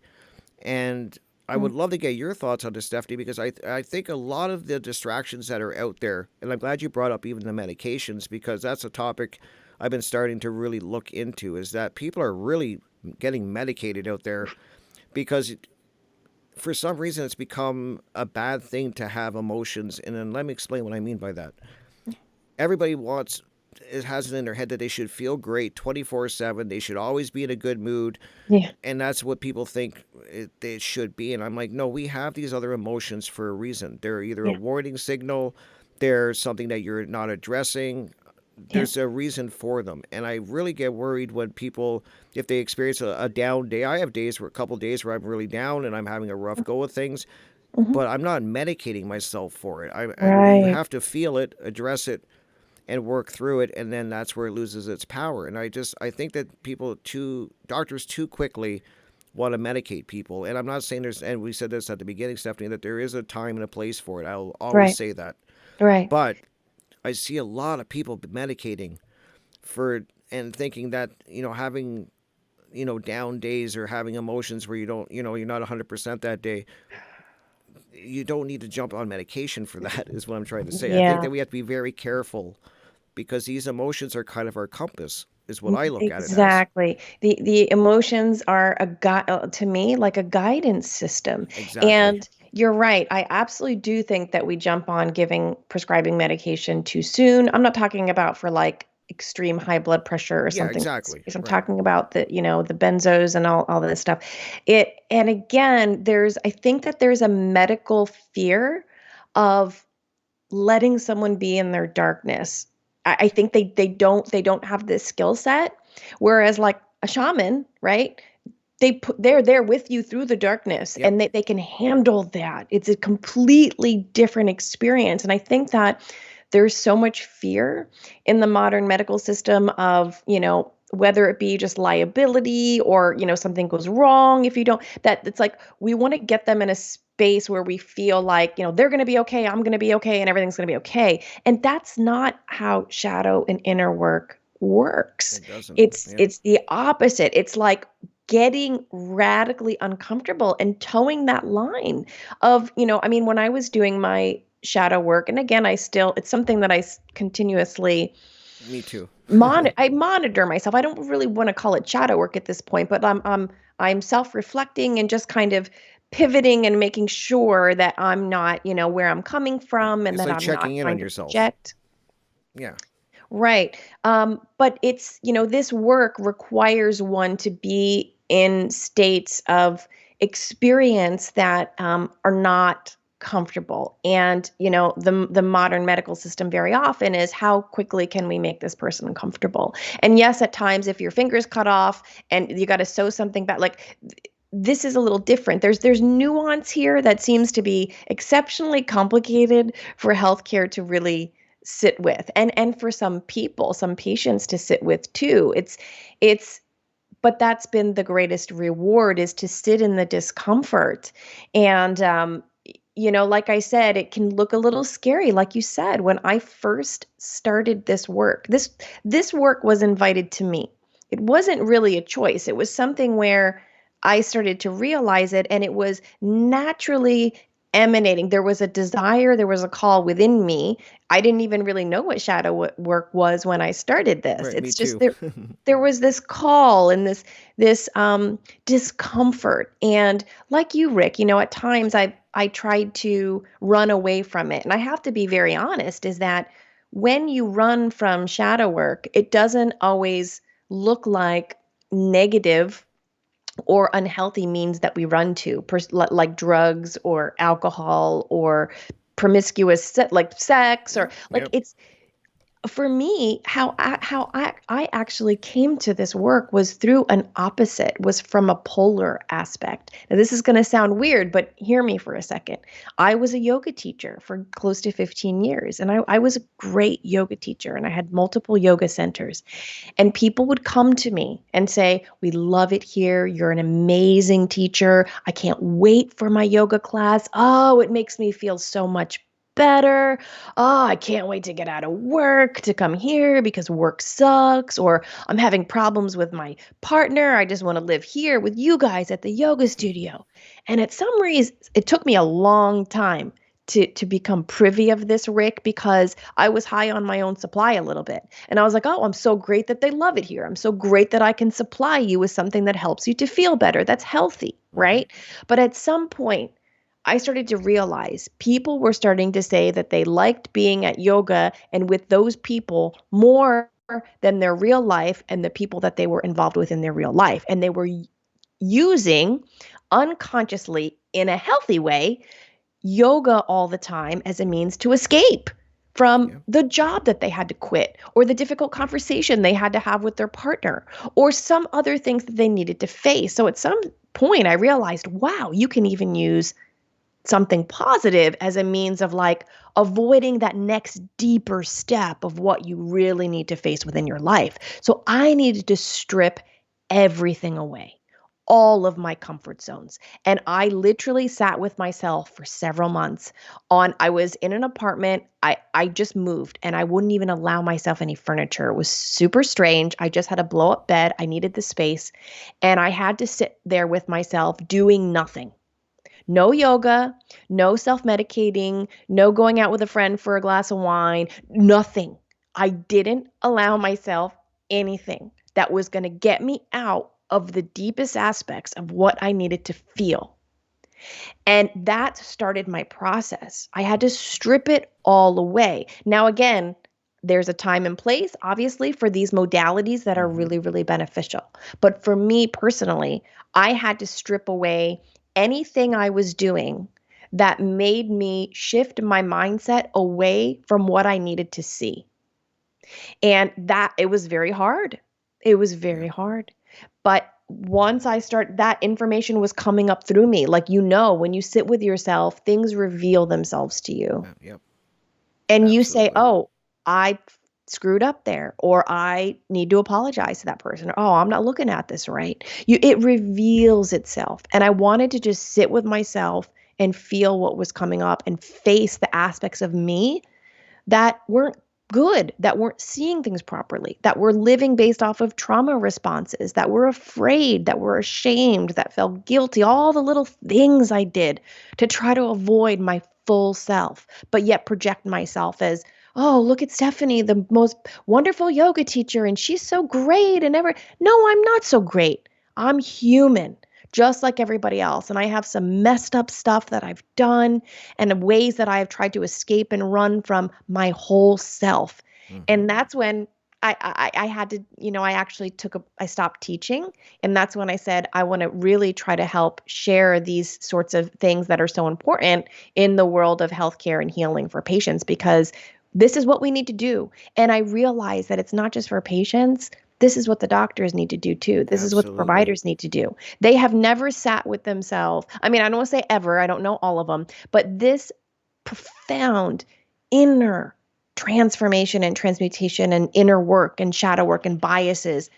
S1: And I
S2: Mm.
S1: would love to get your thoughts on this, Stephanie, because I think a lot of the distractions that are out there, and I'm glad you brought up even the medications, because that's a topic I've been starting to really look into, is that people are really getting medicated out there because for some reason it's become a bad thing to have emotions. And then let me explain what I mean by that. Everybody wants, it has it in their head that they should feel great 24/7. They should always be in a good mood,
S2: Yeah.
S1: and that's what people think they should be. And I'm like, no, we have these other emotions for a reason. They're either a
S2: Yeah.
S1: warning signal, they're something that you're not addressing.
S2: Yeah.
S1: There's a reason for them. And I really get worried when people, if they experience a down day. I have days where a couple days where I'm really down and I'm having a rough go of things,
S2: Hmm.
S1: but I'm not medicating myself for it. You
S2: Right.
S1: have to feel it, address it, and work through it, and then that's where it loses its power. And I think that doctors too quickly want to medicate people. And I'm not saying and we said this at the beginning, Stephanie, that there is a time and a place for it. I'll always
S2: Right.
S1: say that.
S2: Right.
S1: But I see a lot of people medicating for and thinking that, having, down days or having emotions where you don't, you're not 100% that day, you don't need to jump on medication for that, is what I'm trying to say. I think
S2: Yeah.
S1: that we have to be very careful because these emotions are kind of our compass, is what I look at it as.
S2: Exactly. The emotions are a guide to me, like a guidance system.
S1: Exactly.
S2: And you're right. I absolutely do think that we jump on prescribing medication too soon. I'm not talking about for like extreme high blood pressure or
S1: Yeah,
S2: something.
S1: exactly.
S2: I'm
S1: Right.
S2: talking about the benzos and all of this stuff. And again, I think that there's a medical fear of letting someone be in their darkness. I think they don't have this skill set. Whereas like a shaman, right? They're there with you through the darkness
S1: Yep.
S2: and they can handle that. It's a completely different experience. And I think that there's so much fear in the modern medical system of, whether it be just liability or, something goes wrong if you don't, that it's like we want to get them in a space where we feel like, they're going to be okay, I'm going to be okay, and everything's going to be okay. And that's not how shadow and inner work works.
S1: It doesn't.
S2: It's
S1: Yep.
S2: it's the opposite. It's like getting radically uncomfortable and towing that line of, I mean, when I was doing my shadow work, and again, it's something that continuously
S1: Me too.
S2: I monitor myself. I don't really want to call it shadow work at this point, but I'm self-reflecting and just kind of pivoting and making sure that I'm not, where I'm coming
S1: Yeah.
S2: from and
S1: It's
S2: that
S1: like
S2: I'm not
S1: checking in on
S2: trying to
S1: yourself.
S2: project.
S1: Yeah.
S2: Right. But this work requires one to be in states of experience that are not comfortable. And, the modern medical system very often is how quickly can we make this person comfortable? And yes, at times, if your finger's cut off and you got to sew something back, like this is a little different. There's nuance here that seems to be exceptionally complicated for healthcare to really sit with, and for some people, some patients to sit with too. It's but that's been the greatest reward, is to sit in the discomfort. And like I said, it can look a little scary. Like you said, when I first started this work, this work was invited to me. It wasn't really a choice. It was something where I started to realize it, and it was naturally emanating. There was a desire, there was a call within me. I didn't even really know what work was when I started this.
S1: Right. Me
S2: It's just
S1: too.
S2: there was this call and this discomfort. And like you, Rick, at times I tried to run away from it. And I have to be very honest, is that when you run from shadow work, it doesn't always look like negative or unhealthy means that we run to, like drugs or alcohol or promiscuous like sex, or
S1: Yep.
S2: like
S1: Yep.
S2: it's for me, how I actually came to this work was through an opposite, was from a polar aspect. Now, this is going to sound weird, but hear me for a second. I was a yoga teacher for close to 15 years, and I was a great yoga teacher, and I had multiple yoga centers. And people would come to me and say, "We love it here. You're an amazing teacher. I can't wait for my yoga class. Oh, it makes me feel so much better. Oh, I can't wait to get out of work to come here because work sucks, or I'm having problems with my partner. I just want to live here with you guys at the yoga studio." And at some reason, it took me a long time to become privy of this, Rick, because I was high on my own supply a little bit. And I was like, "Oh, I'm so great that they love it here. I'm so great that I can supply you with something that helps you to feel better. That's healthy,
S1: Hmm.
S2: right?" But at some point, I started to realize people were starting to say that they liked being at yoga and with those people more than their real life and the people that they were involved with in their real life. And they were using unconsciously, in a healthy way, yoga all the time as a means to escape from
S1: Yeah.
S2: the job that they had to quit, or the difficult conversation they had to have with their partner, or some other things that they needed to face. So at some point, I realized, wow, you can even use something positive as a means of like avoiding that next deeper step of what you really need to face within your life. So I needed to strip everything away, all of my comfort zones. And I literally sat with myself for several months. I was in an apartment. I just moved, and I wouldn't even allow myself any furniture. It was super strange. I just had a blow up bed. I needed the space, and I had to sit there with myself doing nothing. No yoga, no self medicating, no going out with a friend for a glass of wine, nothing. I didn't allow myself anything that was going to get me out of the deepest aspects of what I needed to feel. And that started my process. I had to strip it all away. Now, again, there's a time and place, obviously, for these modalities that are
S1: Hmm.
S2: really, really beneficial. But for me personally, I had to strip away anything I was doing that made me shift my mindset away from what I needed to see. And that it was very hard. It was
S1: Yeah.
S2: very hard. But once that information was coming up through me. Like, when you sit with yourself, things reveal themselves to you.
S1: Yep.
S2: And you say,
S1: Absolutely.
S2: "Oh, I screwed up there," or "I need to apologize to that person," or "Oh, I'm not looking at this right." It reveals itself. And I wanted to just sit with myself and feel what was coming up and face the aspects of me that weren't good, that weren't seeing things properly, that were living based off of trauma responses, that were afraid, that were ashamed, that felt guilty, all the little things I did to try to avoid my full self, but yet project myself as, oh, look at Stephanie, the most wonderful yoga teacher, and she's so great. And ever, no, I'm not so great. I'm human, just like everybody else. And I have some messed up stuff that I've done and ways that I have tried to escape and run from my whole self.
S1: Hmm.
S2: And that's when I had to, I actually I stopped teaching. And that's when I said, I want to really try to help share these sorts of things that are so important in the world of healthcare and healing for patients, because this is what we need to do. And I realize that it's not just for patients. This is what the doctors need to do too. This is what the
S1: Absolutely.
S2: providers need to do. They have never sat with themselves. I mean, I don't want to say ever, I don't know all of them, but this profound inner transformation and transmutation and inner work and shadow work and biases,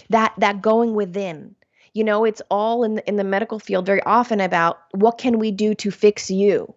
S2: that going within. It's all in the medical field very often about what can we do to fix you.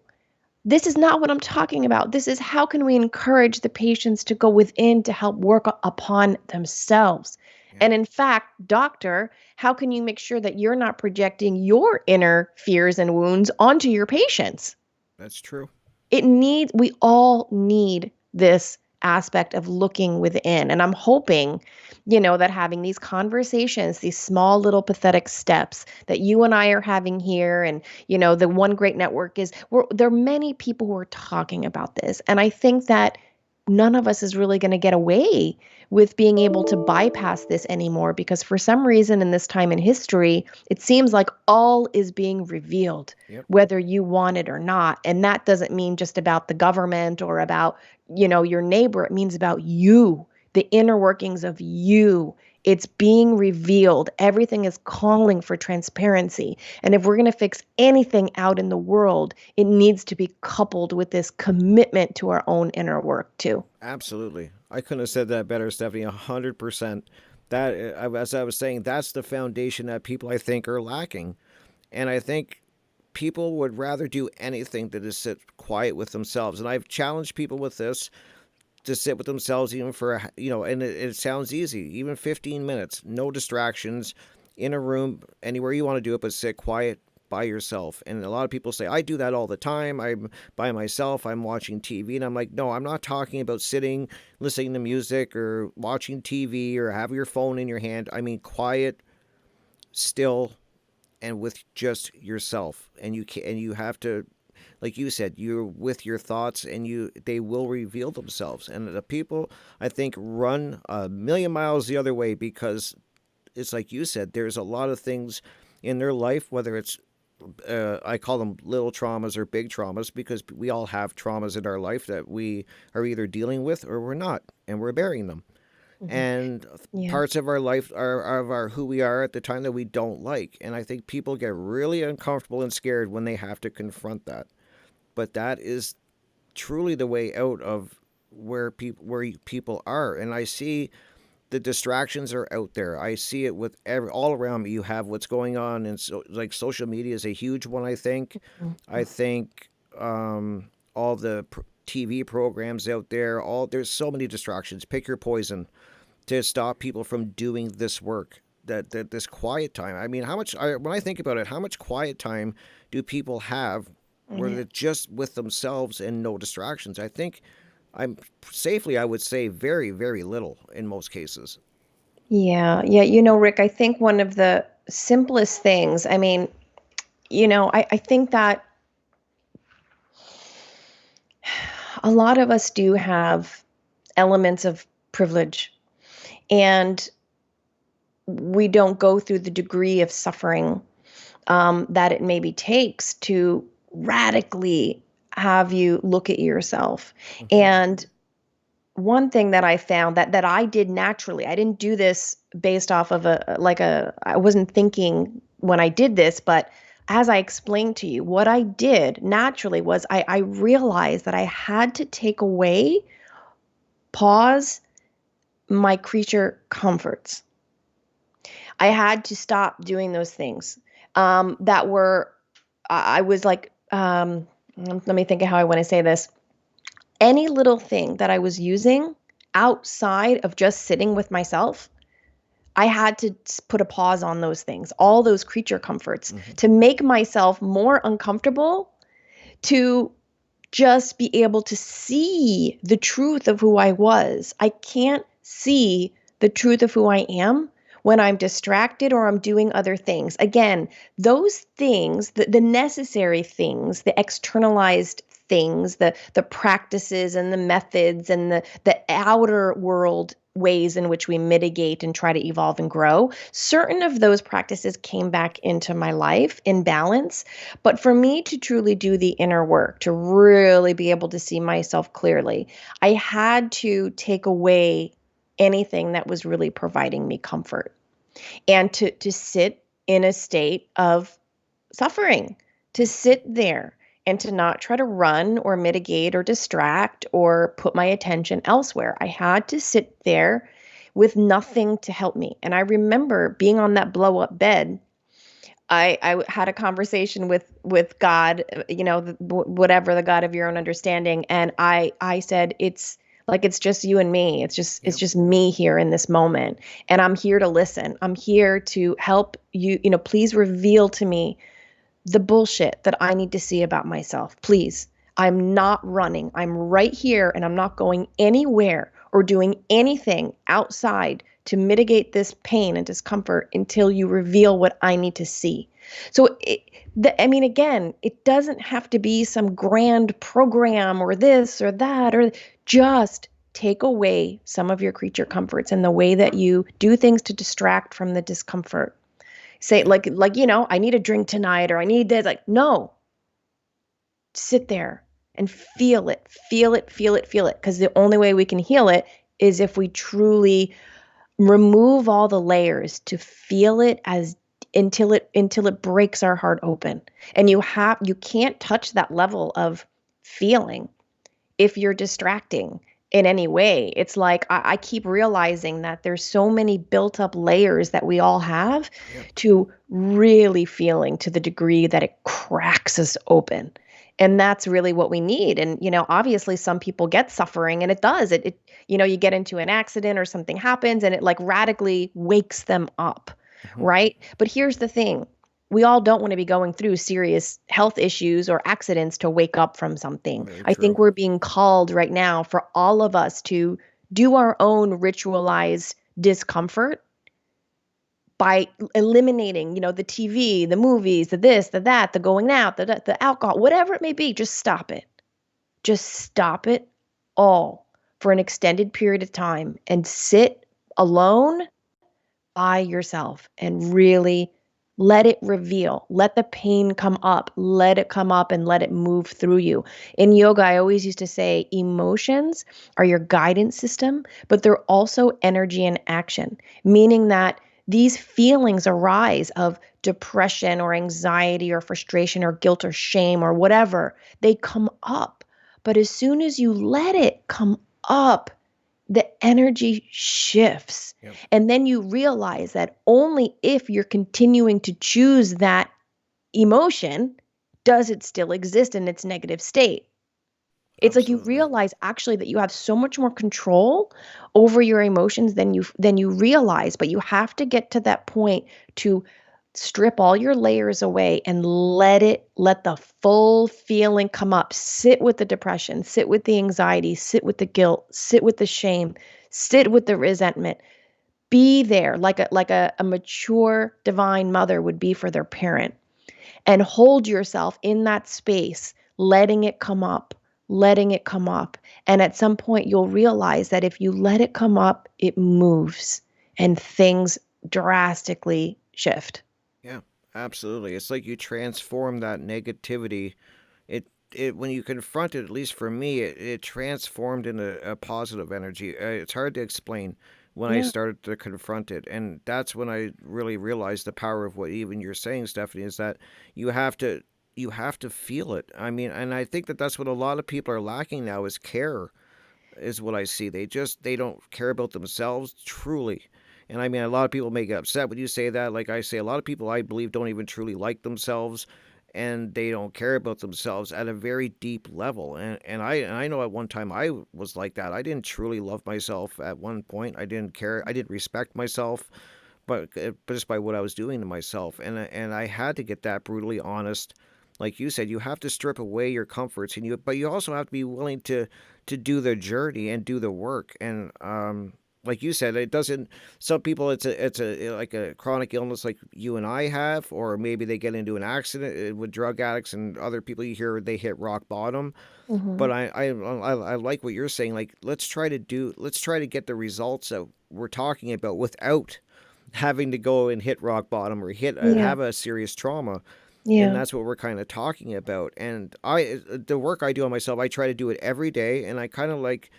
S2: This is not what I'm talking about. This is how can we encourage the patients to go within to help work upon themselves.
S1: Yeah,
S2: And in fact, doctor, how can you make sure that you're not projecting your inner fears and wounds onto your patients?
S1: that's true.
S2: We all need this aspect of looking within. And I'm hoping, that having these conversations, these small little pathetic steps that you and I are having here, and, the One Great Network there are many people who are talking about this. And I think that none of us is really going to get away with being able to bypass this anymore, because for some reason in this time in history, it seems like all is being revealed,
S1: Yep.
S2: whether you want it or not. And that doesn't mean just about the government or about, your neighbor. It means about you, the inner workings of you. It's being revealed. Everything is calling for transparency. And if we're going to fix anything out in the world, it needs to be coupled with this commitment to our own inner work too.
S1: Absolutely. I couldn't have said that better, Stephanie. 100%. That, as I was saying, that's the foundation that people I think are lacking, and I think people would rather do anything than to sit quiet with themselves. And I've challenged people with this to sit with themselves, even for and it sounds easy, even 15 minutes, no distractions, in a room, anywhere you want to do it, but sit quiet by yourself. And a lot of people say, I do that all the time. I'm by myself, I'm watching TV. And I'm like, no, I'm not talking about sitting, listening to music or watching TV or have your phone in your hand. I mean, quiet, still, and with just yourself. And you have to, like you said, you're with your thoughts, and they will reveal themselves. And the people, I think, run a million miles the other way, because it's like you said, there's a lot of things in their life, whether it's I call them little traumas or big traumas, because we all have traumas in our life that we are either dealing with or we're not, and we're burying them.
S2: Mhm.
S1: And
S2: Yeah.
S1: parts of our life are of our who we are at the time that we don't like. And I think people get really uncomfortable and scared when they have to confront that. But that is truly the way out of where people are. And I see the distractions are out there. I see it with all around me. You have what's going on, and so like social media is a huge one. I think all the TV programs out there. All there's so many distractions. Pick your poison to stop people from doing this work. That this quiet time. I mean, when I think about it, how much quiet time do people have where
S2: Yeah.
S1: they're just with themselves and no distractions? I think I would say very, very little in most cases.
S2: Yeah. Yeah. Rick, I think one of the simplest things, I mean, I think that a lot of us do have elements of privilege, and we don't go through the degree of suffering that it maybe takes to radically have you look at yourself.
S1: Hmm.
S2: And one thing that I found that I did naturally, I didn't do this based off of I wasn't thinking when I did this, but as I explained to you, what I did naturally was I realized that I had to take away, pause my creature comforts. I had to stop doing those things that were, I was like, let me think of how I want to say this. Any little thing that I was using outside of just sitting with myself, I had to put a pause on those things, all those creature comforts,
S1: Hmm.
S2: to make myself more uncomfortable, to just be able to see the truth of who I was. I can't see the truth of who I am when I'm distracted or I'm doing other things. Again, those things, the necessary things, the externalized things, the practices and the methods and the outer world ways in which we mitigate and try to evolve and grow, certain of those practices came back into my life in balance. But for me to truly do the inner work, to really be able to see myself clearly, I had to take away anything that was really providing me comfort, and to sit in a state of suffering, to sit there and to not try to run or mitigate or distract or put my attention elsewhere. I had to sit there with nothing to help me. And I remember being on that blow up bed. I had a conversation with God, whatever, the God of your own understanding, and I said, it's like, it's just you and me. It's
S1: Yep.
S2: just me here in this moment, and I'm here to listen. I'm here to help you. Please reveal to me the bullshit that I need to see about myself. Please. I'm not running. I'm right here, and I'm not going anywhere or doing anything outside to mitigate this pain and discomfort until you reveal what I need to see. So, again, it doesn't have to be some grand program or this or that, or just take away some of your creature comforts and the way that you do things to distract from the discomfort. Say,
S1: Yeah.
S2: I need a drink tonight, or I need this. Like, no, sit there and feel it, feel it, feel it, feel it. Because the only way we can heal it is if we truly remove all the layers to feel it as until it breaks our heart open. And you can't touch that level of feeling if you're distracting in any way. It's like I keep realizing that there's so many built up layers that we all have
S1: Yep.
S2: to really feeling to the degree that it cracks us open. And that's really what we need. And, obviously some people get suffering, and it does. You get into an accident or something happens and it like radically wakes them up,
S1: Hmm.
S2: right? But here's the thing. We all don't want to be going through serious health issues or accidents to wake up from something.
S1: Very
S2: I
S1: true.
S2: think we're being called right now for all of us to do our own ritualized discomfort by eliminating, the TV, the movies, the this, the that, the going out, the alcohol, whatever it may be. Just stop it. Just stop it all for an extended period of time and sit alone by yourself and really let it reveal. Let the pain come up. Let it come up and let it move through you. In yoga, I always used to say emotions are your guidance system, but they're also energy and action, meaning that these feelings arise of depression or anxiety or frustration or guilt or shame or whatever. They come up. But as soon as you let it come up, the energy shifts.
S1: Yep.
S2: And then you realize that only if you're continuing to choose that emotion does it still exist in its negative state. It's like you
S1: Absolutely.
S2: realize actually that you have so much more control over your emotions than you realize, but you have to get to that point to strip all your layers away and let the full feeling come up. Sit with the depression, sit with the anxiety, sit with the guilt, sit with the shame, sit with the resentment. Be there like a mature divine mother would be for their parent, and hold yourself in that space, letting it come up, letting it come up. And at some point, you'll realize that if you let it come up, it moves and things drastically shift.
S1: Yeah. Absolutely. It's like you transform that negativity. It when you confront it, at least for me, it transformed into a positive energy. It's hard to explain when I
S2: Yeah.
S1: started to confront it, and that's when I really realized the power of what even you're saying, Stephanie, is that you have to you have to feel it. I mean, and I think that that's what a lot of people are lacking now is care, is what I see. They don't care about themselves truly. And I mean, a lot of people may get upset when you say that. Like I say, a lot of people I believe don't even truly like themselves. and they don't care about themselves at a very deep level. And I know at one time I was like that. I didn't truly love myself at one point. I didn't care. I didn't respect myself, but just by what I was doing to myself. And I had to get that brutally honest. Like you said, you have to strip away your comforts, but you also have to be willing to do the journey and do the work. And like you said, it doesn't. Some people, it's a like a chronic illness like you and I have, or maybe they get into an accident with drug addicts and other people. You hear they hit rock bottom. But
S2: Mhm.
S1: I like what you're saying. Like let's try to get the results that we're talking about without having to go and hit rock bottom or hit
S2: Yeah.
S1: have a serious trauma. And
S2: Yeah.
S1: that's what we're kind of talking about. And the work I do on myself, I try to do it every day. And I kind of like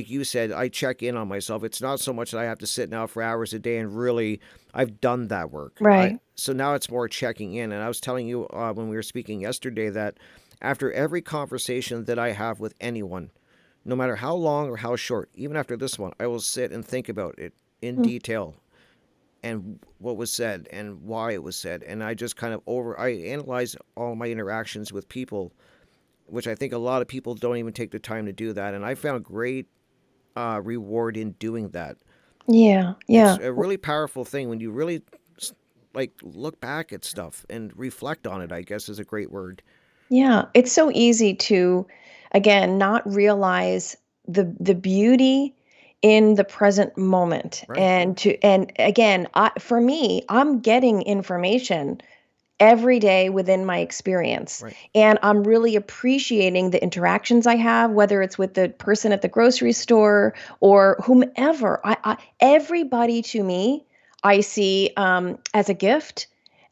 S1: you said, I check in on myself. It's not so much that I have to sit now for hours a day and really, I've done that work.
S2: Right.
S1: So now it's more checking in. And I was telling you when we were speaking yesterday that after every conversation that I have with anyone, no matter how long or how short, even after this one, I will sit and think about it in
S2: Mm.
S1: detail and what was said and why it was said. And I just kind of I analyze all my interactions with people, which I think a lot of people don't even take the time to do that. And I found great reward in doing that.
S2: Yeah.
S1: It's
S2: Yeah.
S1: a really powerful thing when you really like look back at stuff and reflect on it, I guess is a great word.
S2: Yeah, it's so easy to, again, not realize the beauty in the present moment.
S1: Right,
S2: And again, for me, I'm getting information every day within my experience.
S1: right.
S2: And I'm really appreciating the interactions I have, whether it's with the person at the grocery store or whomever. Everybody to me, I see as a gift.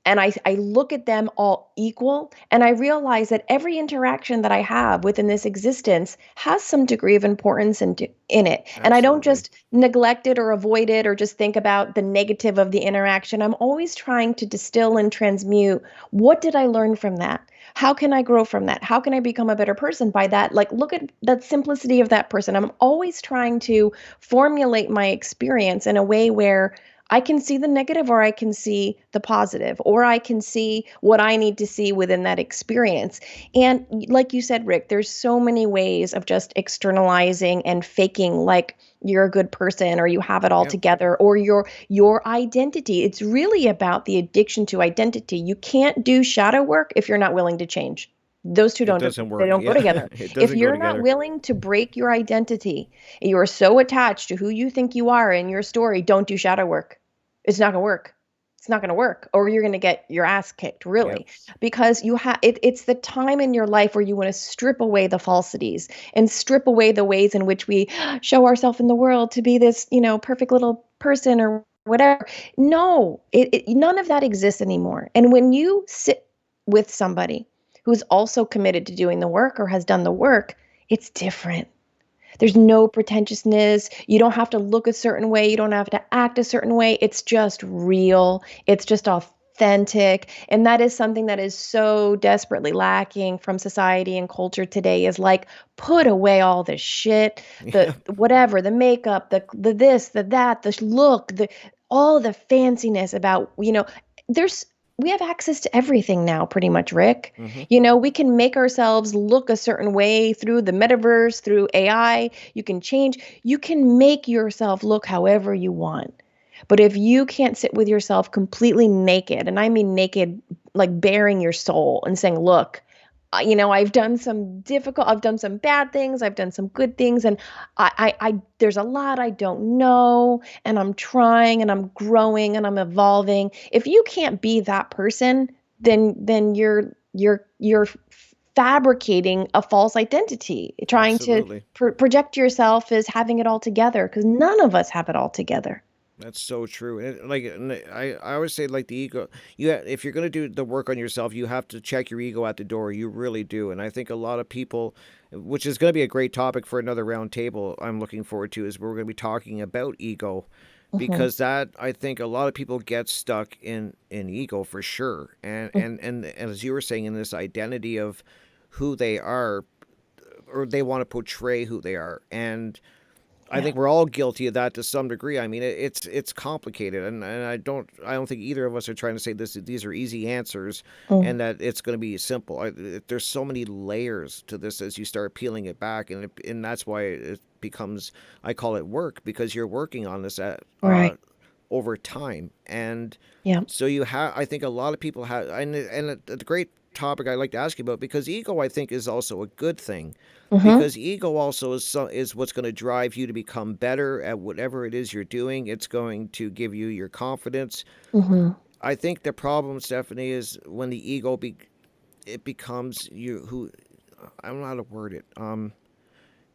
S2: And I look at them all equal. And I realize that every interaction that I have within this existence has some degree of importance in it. And I don't
S1: Absolutely.
S2: just neglect it or avoid it or just think about the negative of the interaction. I'm always trying to distill and transmute what did I learn from that? How can I grow from that? How can I become a better person by that? Like, look at that simplicity of that person. I'm always trying to formulate my experience in a way where I can see the negative or I can see the positive, or I can see what I need to see within that experience. And like you said, Rick, there's so many ways of just externalizing and faking like you're a good person or you have it all
S1: Yep.
S2: together or your identity. It's really about the addiction to identity. You can't do shadow work if you're not willing to change. Those two
S1: It
S2: don't
S1: doesn't
S2: they
S1: work.
S2: don't go
S1: Yeah.
S2: together.
S1: It
S2: If
S1: doesn't go
S2: you're not
S1: together.
S2: willing to break your identity, you are so attached to who you think you are in your story, don't do shadow work. It's not going to work. It's not going to work, or you're going to get your ass kicked,
S1: Yep.
S2: really, because it's the time in your life where you want to strip away the falsities and strip away the ways in which we show ourselves in the world to be this, perfect little person or whatever. No, none of that exists anymore. And when you sit with somebody who's also committed to doing the work or has done the work, it's different. There's no pretentiousness. You don't have to look a certain way. You don't have to act a certain way. It's just real. It's just authentic. And that is something that is so desperately lacking from society and culture today is like put away all the shit, the
S1: Yep.
S2: whatever, the makeup, the this, the that, the look, the all the fanciness about, there's we have access to everything now, pretty much, Rick.
S1: Hmm.
S2: We can make ourselves look a certain way through the metaverse, through AI. You can make yourself look however you want. But if you can't sit with yourself completely naked, and I mean naked, like baring your soul and saying, look, I've done some bad things, I've done some good things, and there's a lot I don't know, and I'm trying, and I'm growing, and I'm evolving. If you can't be that person, then you're fabricating a false identity, trying to
S1: Absolutely.
S2: project yourself as having it all together, because none of us have it all together.
S1: That's so true. I always say like the ego. If you're gonna do the work on yourself, you have to check your ego at the door. You really do. And I think a lot of people, which is gonna be a great topic for another round table. I'm looking forward to is we're gonna be talking about ego,
S2: Hmm.
S1: because that I think a lot of people get stuck in ego for sure. And as you were saying, in this identity of who they are, or they want to portray who they are, and I think we're all guilty of that to some degree. I mean, it's complicated, and I don't think either of us are trying to say these are easy answers,
S2: Mm,
S1: and that it's going to be simple. There's so many layers to this as you start peeling it back, and that's why it becomes, I call it work, because you're working on this
S2: right.
S1: over time, and
S2: Yeah.
S1: so you have. I think a lot of people have, and a great topic I'd like to ask you about, because ego, I think, is also a good thing,
S2: Mm-hmm.
S1: because ego also is what's going to drive you to become better at whatever it is you're doing. It's going to give you your confidence.
S2: Mm-hmm.
S1: I think the problem, Stephanie, is when the ego it becomes you who, I don't know how to word it.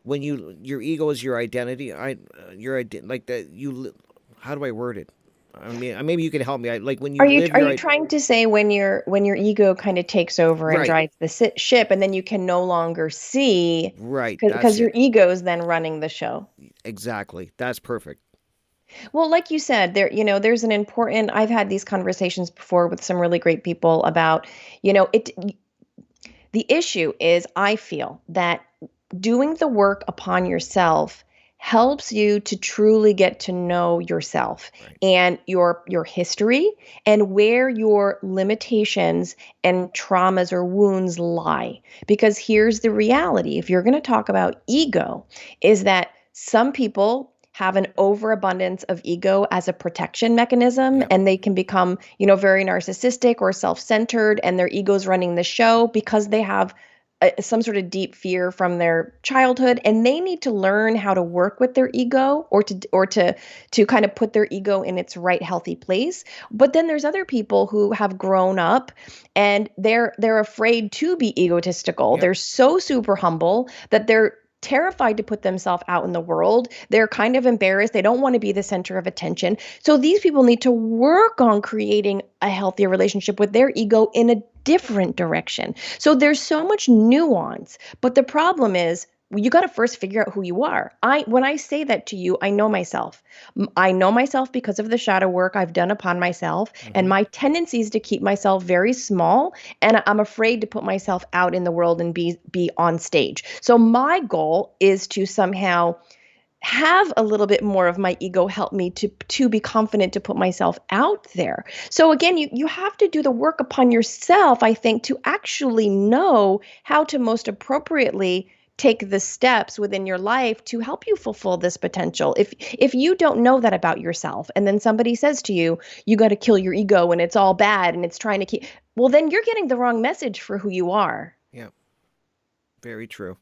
S1: When your ego is your identity. Like that how do I word it? I mean, maybe you can help me. Like when you live
S2: Are
S1: your
S2: you trying to say when your ego kind of takes over and
S1: right,
S2: drives the ship, and then you can no longer see
S1: right. That's
S2: because your
S1: it.
S2: ego is then running the show?
S1: Exactly. That's perfect.
S2: Well, like you said, there's an important. I've had these conversations before with some really great people about, it. The issue is, I feel that doing the work upon yourself helps you to truly get to know yourself
S1: Right.
S2: and your history and where your limitations and traumas or wounds lie. Because here's the reality, if you're going to talk about ego, is that some people have an overabundance of ego as a protection mechanism,
S1: Yep.
S2: and they can become, very narcissistic or self-centered, and their ego's running the show because they have some sort of deep fear from their childhood, and they need to learn how to work with their ego, or to kind of put their ego in its right healthy place. But then there's other people who have grown up and they're afraid to be egotistical.
S1: Yep.
S2: They're so super humble that they're terrified to put themselves out in the world. They're kind of embarrassed. They don't want to be the center of attention. So these people need to work on creating a healthier relationship with their ego in a different direction. So there's so much nuance, but the problem is, you got to first figure out who you are. When I say that to you, I know myself. I know myself because of the shadow work I've done upon myself, and
S1: Mm-hmm.
S2: my tendency is to keep myself very small, and I'm afraid to put myself out in the world and be on stage. So my goal is to somehow have a little bit more of my ego help me to be confident to put myself out there. So again, you have to do the work upon yourself, I think, to actually know how to most appropriately take the steps within your life to help you fulfill this potential. If you don't know that about yourself, and then somebody says to you, you got to kill your ego and it's all bad and it's trying to keep, well, then you're getting the wrong message for who you are.
S1: Yep. Very true.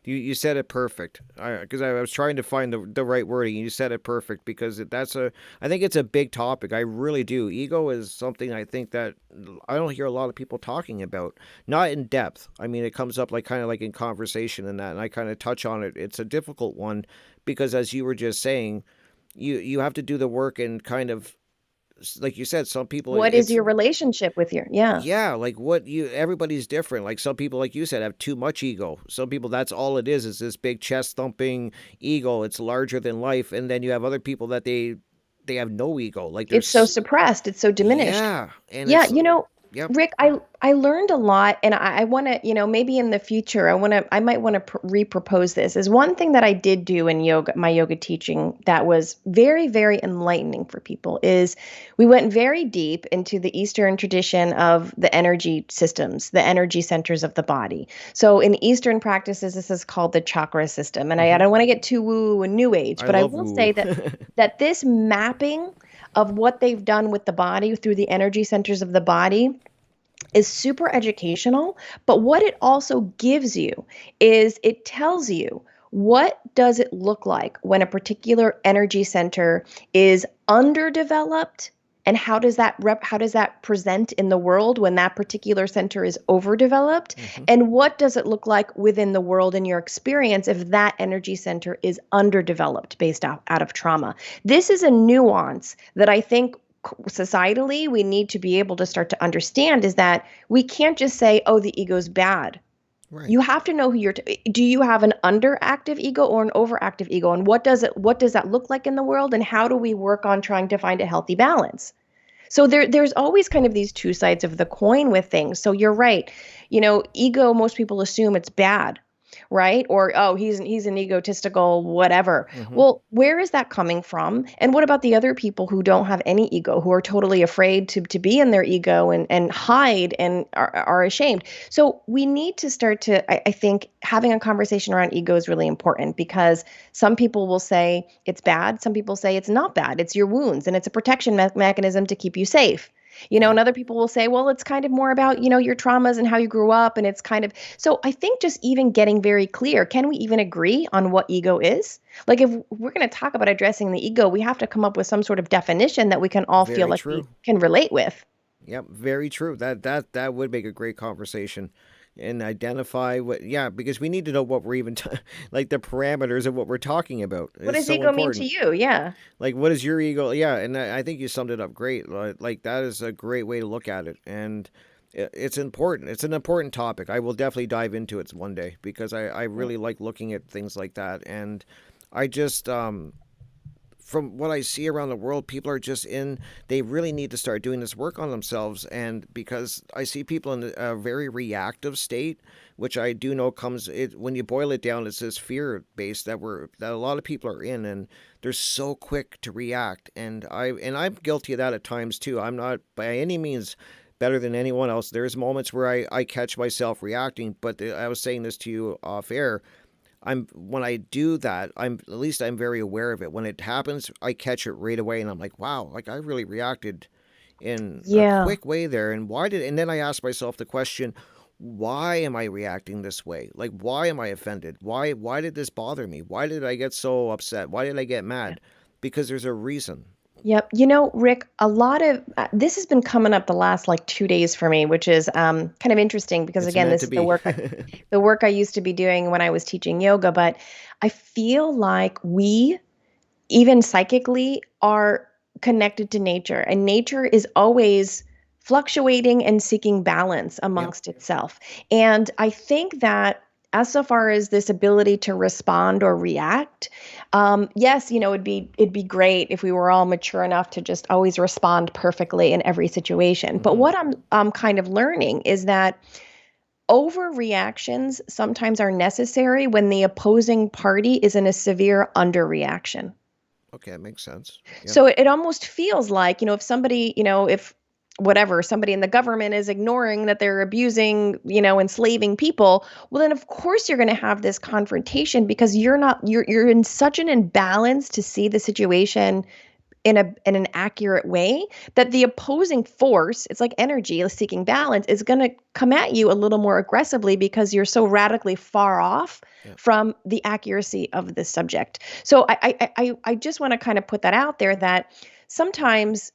S1: You said it perfect. Because I was trying to find the right wording. You said it perfect, because I think it's a big topic. I really do. Ego is something I think that I don't hear a lot of people talking about. Not in depth. I mean, it comes up like kind of like in conversation and that, and I kind of touch on it. It's a difficult one because, as you were just saying, you have to do the work, and kind of like you said, some people
S2: What is
S1: it's
S2: your relationship with yeah.
S1: yeah, like what you everybody's different. Like some people, like you said, have too much ego. Some people, that's all it is this big chest thumping ego. It's larger than life. And then you have other people that they have no ego. Like
S2: It's so
S1: there's
S2: suppressed, it's so diminished.
S1: yeah, and
S2: Yeah,
S1: it's yep.
S2: Rick, I learned a lot, and I want to, maybe in the future, I might want to repropose this. Is one thing that I did do in yoga, my yoga teaching, that was very, very enlightening for people, is we went very deep into the Eastern tradition of the energy systems, the energy centers of the body. So in Eastern practices, this is called the chakra system, and I
S1: Hmm.
S2: don't want to get too woo and new age,
S1: I
S2: but I
S1: love
S2: will
S1: woo.
S2: say that this mapping of what they've done with the body through the energy centers of the body is super educational. But what it also gives you is, it tells you, what does it look like when a particular energy center is underdeveloped, and how does that present in the world when that particular center is overdeveloped,
S1: Hmm.
S2: and what does it look like within the world in your experience if that energy center is underdeveloped based out of trauma. This is a nuance that I think societally we need to be able to start to understand, is that we can't just say, oh, the ego's bad.
S1: Right.
S2: You have to know who do you have an underactive ego or an overactive ego, and what does that look like in the world, and how do we work on trying to find a healthy balance? So there's always kind of these two sides of the coin with things. So you're right. Ego, most people assume it's bad. right? Or, oh, he's an egotistical whatever.
S1: Hmm.
S2: Well, where is that coming from? And what about the other people who don't have any ego, who are totally afraid to be in their ego and hide and are ashamed? So we need to start to, I think having a conversation around ego is really important, because some people will say it's bad. Some people say it's not bad. It's your wounds and it's a protection mechanism to keep you safe.
S1: Yeah,
S2: And other people will say, well, it's kind of more about, your traumas and how you grew up. And it's kind of, so I think just even getting very clear, can we even agree on what ego is? Like, if we're going to talk about addressing the ego, we have to come up with some sort of definition that we can all feel
S1: very
S2: like we
S1: true.
S2: can relate with.
S1: Yep, very true. That would make a great conversation, and identify what. Yeah, because we need to know what we're even like the parameters of what we're talking about
S2: What
S1: is
S2: does
S1: so
S2: ego mean to
S1: important.
S2: you? Yeah.
S1: Like, what is your ego? Yeah, and I think you summed it up great. Like that is a great way to look at it, and it's important. It's an important topic. I will definitely dive into it one day because I
S2: Yeah.
S1: really like looking at things like that, and I just from what I see around the world, people are just in. They really need to start doing this work on themselves, and because I see people in a very reactive state, which I do know comes it when you boil it down, it's this fear base that a lot of people are in, and they're so quick to react, and I'm guilty of that at times too. I'm not by any means better than anyone else. There's moments where I catch myself reacting, but I was saying this to you off air. I'm when I do that, I'm at least I'm very aware of it. When it happens, I catch it right away, and I'm like, wow, like I really reacted in a
S2: Yeah.
S1: quick way there. And why did? And then I ask myself the question, why am I reacting this way? Like, why am I offended? Why did this bother me? Why did I get so upset? Why did I get mad? Because there's a reason.
S2: Yep. Rick, a lot of this has been coming up the last like 2 days for me, which is kind of interesting because
S1: It's
S2: again,
S1: meant
S2: this
S1: to
S2: is the
S1: be.
S2: work I used to be doing when I was teaching yoga. But I feel like we, even psychically, are connected to nature, and nature is always fluctuating and seeking balance
S1: Yep.
S2: amongst itself. And I think that as so far as this ability to respond or react, yes, it'd be great if we were all mature enough to just always respond perfectly in every situation. But
S1: Hmm.
S2: what I'm kind of learning is that overreactions sometimes are necessary when the opposing party is in a severe underreaction.
S1: Okay, that makes sense. Yep.
S2: So it almost feels like, if somebody, if whatever, somebody in the government is ignoring that they're abusing, enslaving people, well, then of course you're going to have this confrontation because you're in such an imbalance to see the situation in an accurate way that the opposing force, it's like energy seeking balance, is going to come at you a little more aggressively because you're so radically far off
S1: Yep.
S2: from the accuracy of the subject. So I just want to kind of put that out there that sometimes,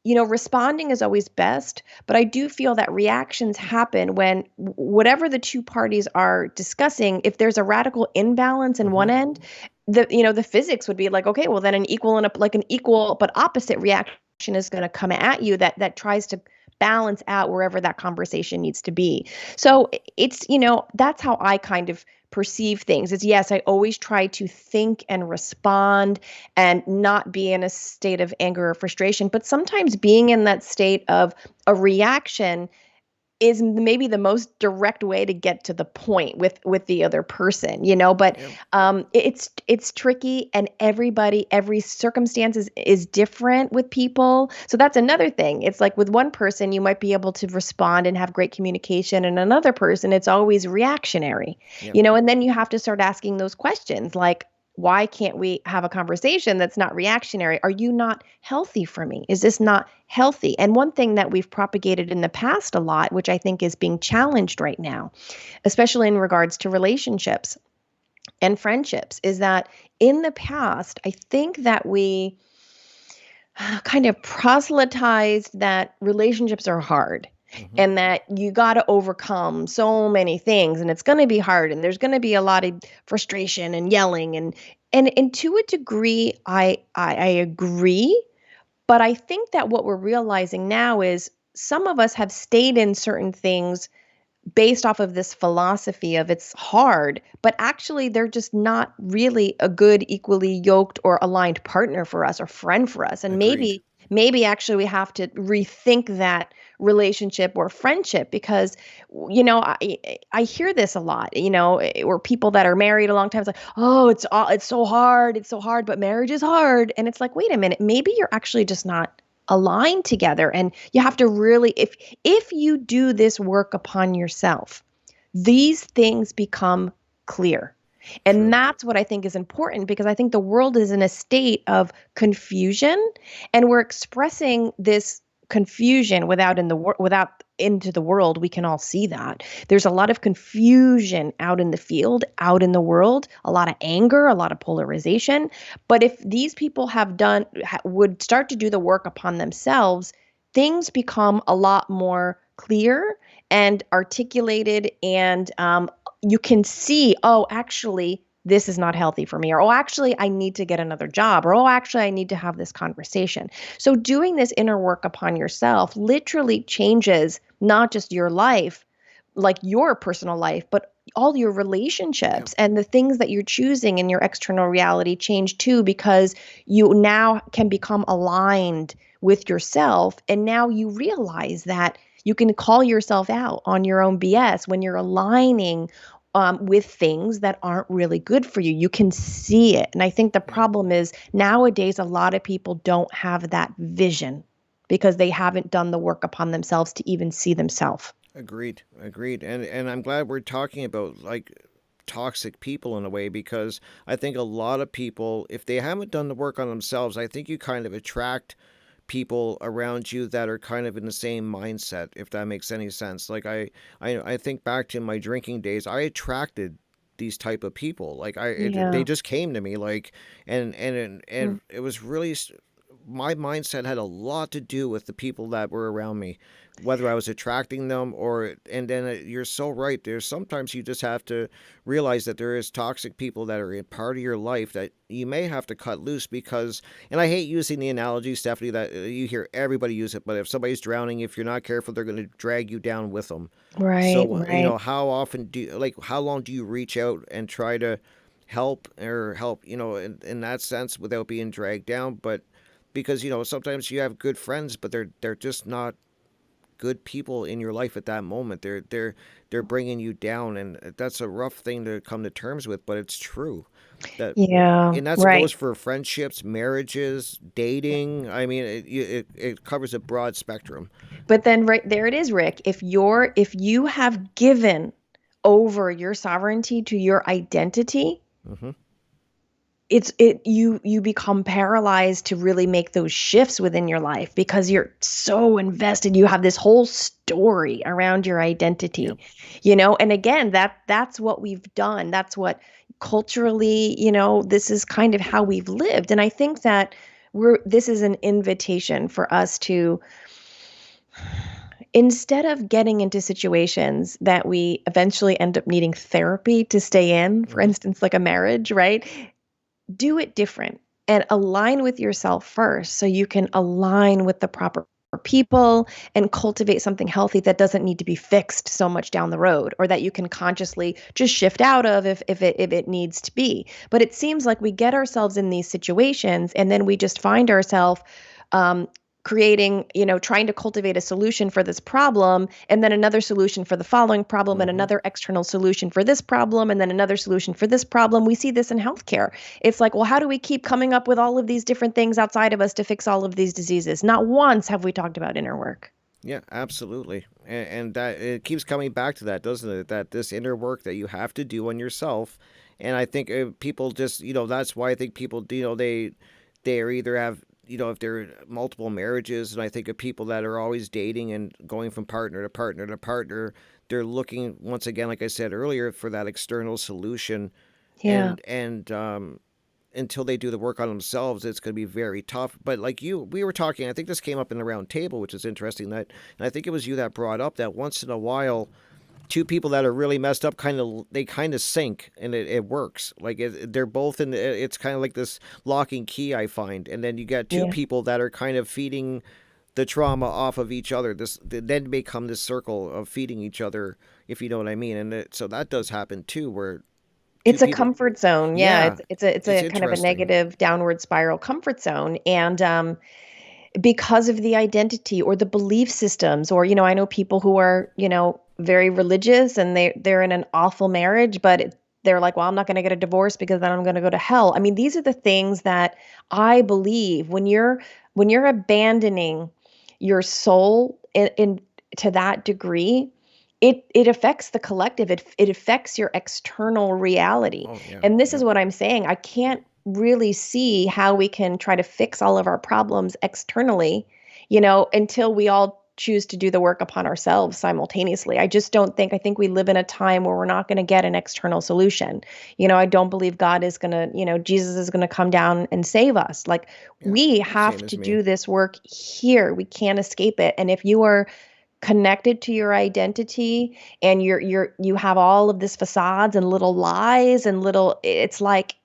S2: responding is always best, but I do feel that reactions happen when whatever the two parties are discussing, if there's a radical imbalance in
S1: Hmm.
S2: one end, the physics would be like, okay, well then an equal and like an equal but opposite reaction is going to come at you that tries to balance out wherever that conversation needs to be. So it's, that's how I kind of perceive things. Is yes, I always try to think and respond and not be in a state of anger or frustration. But sometimes being in that state of a reaction is maybe the most direct way to get to the point with the other person, but
S1: Yep.
S2: it's tricky, and every circumstance is different with people. So that's another thing. It's like with one person you might be able to respond and have great communication, and another person it's always reactionary,
S1: Yep.
S2: and then you have to start asking those questions like, why can't we have a conversation that's not reactionary? Are you not healthy for me? Is this not healthy? And one thing that we've propagated in the past a lot, which I think is being challenged right now, especially in regards to relationships and friendships, is that in the past, I think that we kind of proselytized that relationships are hard
S1: Hmm.
S2: and that you got to overcome so many things, and it's going to be hard, and there's going to be a lot of frustration and yelling, and to a degree I agree. But I think that what we're realizing now is some of us have stayed in certain things based off of this philosophy of it's hard, but actually they're just not really a good, equally yoked or aligned partner for us or friend for us. And
S1: Agreed.
S2: maybe actually we have to rethink that relationship or friendship because I hear this a lot, or people that are married a long time, it's like, oh, it's so hard, but marriage is hard. And it's like, wait a minute, maybe you're actually just not aligned together. And you have to really, if you do this work upon yourself, these things become clear. And
S1: True.
S2: that's what I think is important, because I think the world is in a state of confusion, and we're expressing this confusion without into the world. We can all see that. There's a lot of confusion out in the field, out in the world, a lot of anger, a lot of polarization. But if these people would start to do the work upon themselves, things become a lot more clear and articulated, and you can see, oh, actually, this is not healthy for me, or oh, actually, I need to get another job, or oh, actually, I need to have this conversation. So, doing this inner work upon yourself literally changes not just your life, like your personal life, but all your
S1: Yeah.
S2: relationships, and the things that you're choosing in your external reality change too, because you now can become aligned with yourself. And now you realize that you can call yourself out on your own BS when you're aligning with things that aren't really good for you. You can see it. And I think the
S1: Yeah.
S2: problem is nowadays, a lot of people don't have that vision because they haven't done the work upon themselves to even see themselves.
S1: Agreed. Agreed. And I'm glad we're talking about like toxic people in a way, because I think a lot of people, if they haven't done the work on themselves, I think you kind of attract people around you that are kind of in the same mindset, if that makes any sense. Like I think back to my drinking days, I attracted these type of people. Like they
S2: Yeah.
S1: just came to me, like,
S2: Mm.
S1: and it was really my mindset had a lot to do with the people that were around me, whether I was attracting them or. And then you're so right. There's sometimes you just have to realize that there is toxic people that are a part of your life that you may have to cut loose because. And I hate using the analogy, Stephanie, that you hear everybody use it. But if somebody's drowning, if you're not careful, they're going to drag you down with them.
S2: Right,
S1: So
S2: right.
S1: how often do you, like how long do you reach out and try to help in that sense without being dragged down, but because sometimes you have good friends, but they're just not good people in your life at that moment. They're bringing you down, and that's a rough thing to come to terms with, but it's true. That
S2: Yeah,
S1: and that's it
S2: right.
S1: goes for friendships, marriages, dating. I mean, it covers a broad spectrum.
S2: But then right there it is, Rick. If you have given over your sovereignty to your identity,
S1: Hmm.
S2: you become paralyzed to really make those shifts within your life because you're so invested. You have this whole story around your
S1: Yep.
S2: identity, and again, that's what we've done. That's what culturally, this is kind of how we've lived. And I think that this is an invitation for us to, instead of getting into situations that we eventually end up needing therapy to stay in, for
S1: Hmm.
S2: instance, like a marriage, right? Do it different and align with yourself first so you can align with the proper people and cultivate something healthy that doesn't need to be fixed so much down the road, or that you can consciously just shift out of if it needs to be. But it seems like we get ourselves in these situations and then we just find ourselves um, creating, trying to cultivate a solution for this problem, and then another solution for the following problem, and
S1: Hmm.
S2: another external solution for this problem, and then another solution for this problem. We see this in healthcare. It's like, well, how do we keep coming up with all of these different things outside of us to fix all of these diseases? Not once have we talked about inner work.
S1: Yeah, absolutely. And that it keeps coming back to that, doesn't it? That this inner work that you have to do on yourself. And I think people just, that's why I think people, they are either have, if they're multiple marriages, and I think of people that are always dating and going from partner to partner to partner, they're looking once again, like I said earlier, for that external solution,
S2: Yeah.
S1: and until they do the work on themselves, it's going to be very tough. But like we were talking, I think this came up in the round table, which is interesting. And I think it was you that brought up that once in a while, two people that are really messed up they kind of sync, and it works. Like they're both in. It's kind of like this locking key, I find. And then you got two
S2: Yeah.
S1: people that are kind of feeding the trauma off of each other. This then become this circle of feeding each other, if you know what I mean. And so that does happen too, where two
S2: It's a
S1: people.
S2: comfort zone. Yeah,
S1: Yeah,
S2: it's a
S1: it's
S2: kind of a
S1: interesting.
S2: negative downward spiral comfort zone. And because of the identity or the belief systems. Or, I know people who are, very religious, and they're in an awful marriage, but they're like, well, I'm not going to get a divorce because then I'm going to go to hell. I mean, these are the things that I believe when you're abandoning your soul in to that degree, it affects the collective. It affects your external reality.
S1: Oh yeah,
S2: And this
S1: yeah,
S2: is what I'm saying. I can't really see how we can try to fix all of our problems externally, until we all choose to do the work upon ourselves simultaneously. I think we live in a time where we're not going to get an external solution. I don't believe God is going to, Jesus is going to come down and save us. Like,
S1: yeah.
S2: we
S1: Same
S2: have
S1: as
S2: to
S1: me.
S2: do this work here. We can't escape it. And if you are connected to your identity, and you have all of this facades and little lies and little, it's like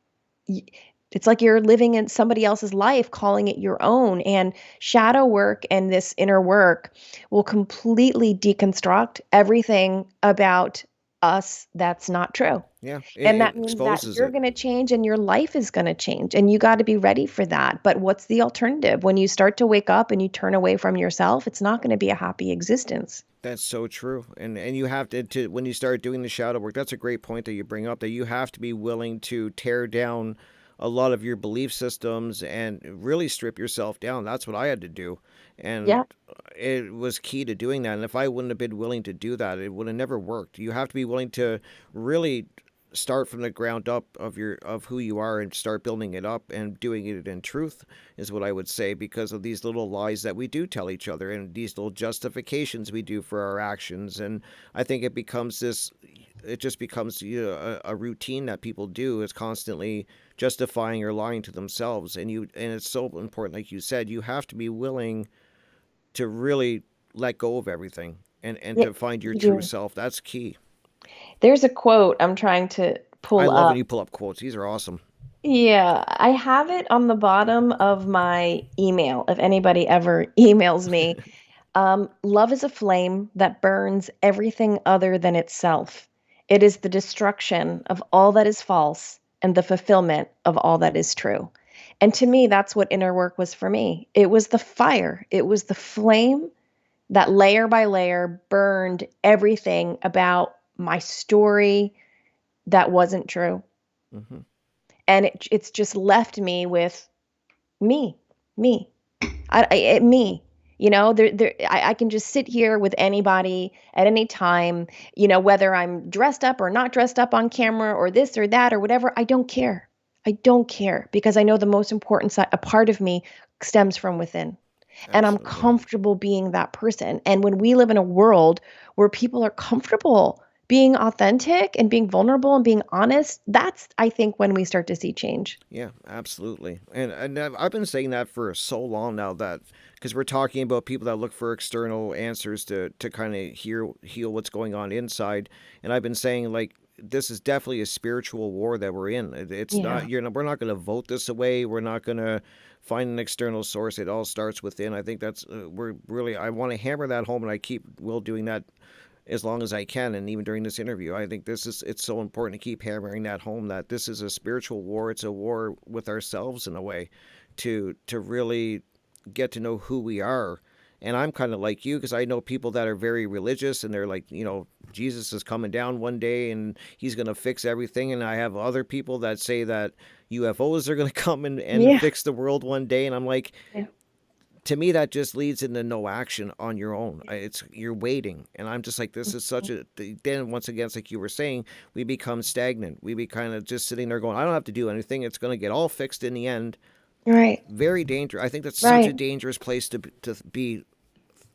S2: you're living in somebody else's life, calling it your own. And shadow work and this inner work will completely deconstruct everything about us that's not true.
S1: Yeah,
S2: And
S1: it
S2: that means that
S1: exposes
S2: you're
S1: it.
S2: going to change and your life is going to change. And you got to be ready for that. But what's the alternative? When you start to wake up and you turn away from yourself, it's not going to be a happy existence.
S1: That's so true. And you have to when you start doing the shadow work, that's a great point that you bring up, that you have to be willing to tear down a lot of your belief systems and really strip yourself down. That's what I had to do. And
S2: Yeah.
S1: it was key to doing that. And if I wouldn't have been willing to do that, it would have never worked. You have to be willing to really start from the ground up of who you are and start building it up and doing it in truth, is what I would say, because of these little lies that we do tell each other and these little justifications we do for our actions. And I think it just becomes, a routine that people do, is constantly justifying or lying to themselves. And it's so important, like you said, you have to be willing to really let go of everything and
S2: Yeah,
S1: to find your
S2: you
S1: true
S2: do.
S1: self. That's key.
S2: There's a quote I'm trying to
S1: I
S2: pull
S1: love when
S2: up.
S1: you pull up quotes. These are awesome.
S2: Yeah, I have it on the bottom of my email if anybody ever emails me. Love is a flame that burns everything other than itself. It is the destruction of all that is false and the fulfillment of all that is true. And to me, that's what inner work was for me. It was the fire, it was the flame that layer by layer burned everything about my story that wasn't true.
S1: Hmm.
S2: And it's just left me with me, me. Me. I can just sit here with anybody at any time, whether I'm dressed up or not dressed up on camera or this or that or whatever. I don't care. I don't care because I know the most important side, a part of me stems from within. And I'm
S1: Absolutely.
S2: comfortable being that person. And when we live in a world where people are comfortable being authentic and being vulnerable and being honest, that's, I think, when we start to see change.
S1: Yeah, absolutely. And I've been saying that for so long now, that because we're talking about people that look for external answers to kind of heal what's going on inside. And I've been saying, like, this is definitely a spiritual war that we're in. It's
S2: Yeah.
S1: not, we're not going to vote this away. We're not going to find an external source. It all starts within. I think that's we're really, I want to hammer that home, and I keep will doing that as long as I can. And even during this interview, I think it's so important to keep hammering that home, that this is a spiritual war. It's a war with ourselves in a way, to really get to know who we are. And I'm kind of like you, because I know people that are very religious and they're like, Jesus is coming down one day and he's going to fix everything. And I have other people that say that UFOs are going to come and
S2: Yeah.
S1: fix the world one day. And I'm like,
S2: Yeah.
S1: to me that just leads into no action on your own. It's you're waiting, and I'm just like, this is such a, then once again, it's like you were saying, we become stagnant. We be kind of just sitting there going, I don't have to do anything, it's going to get all fixed in the end.
S2: Right.
S1: Very dangerous. I think that's such a
S2: Right.
S1: dangerous place to be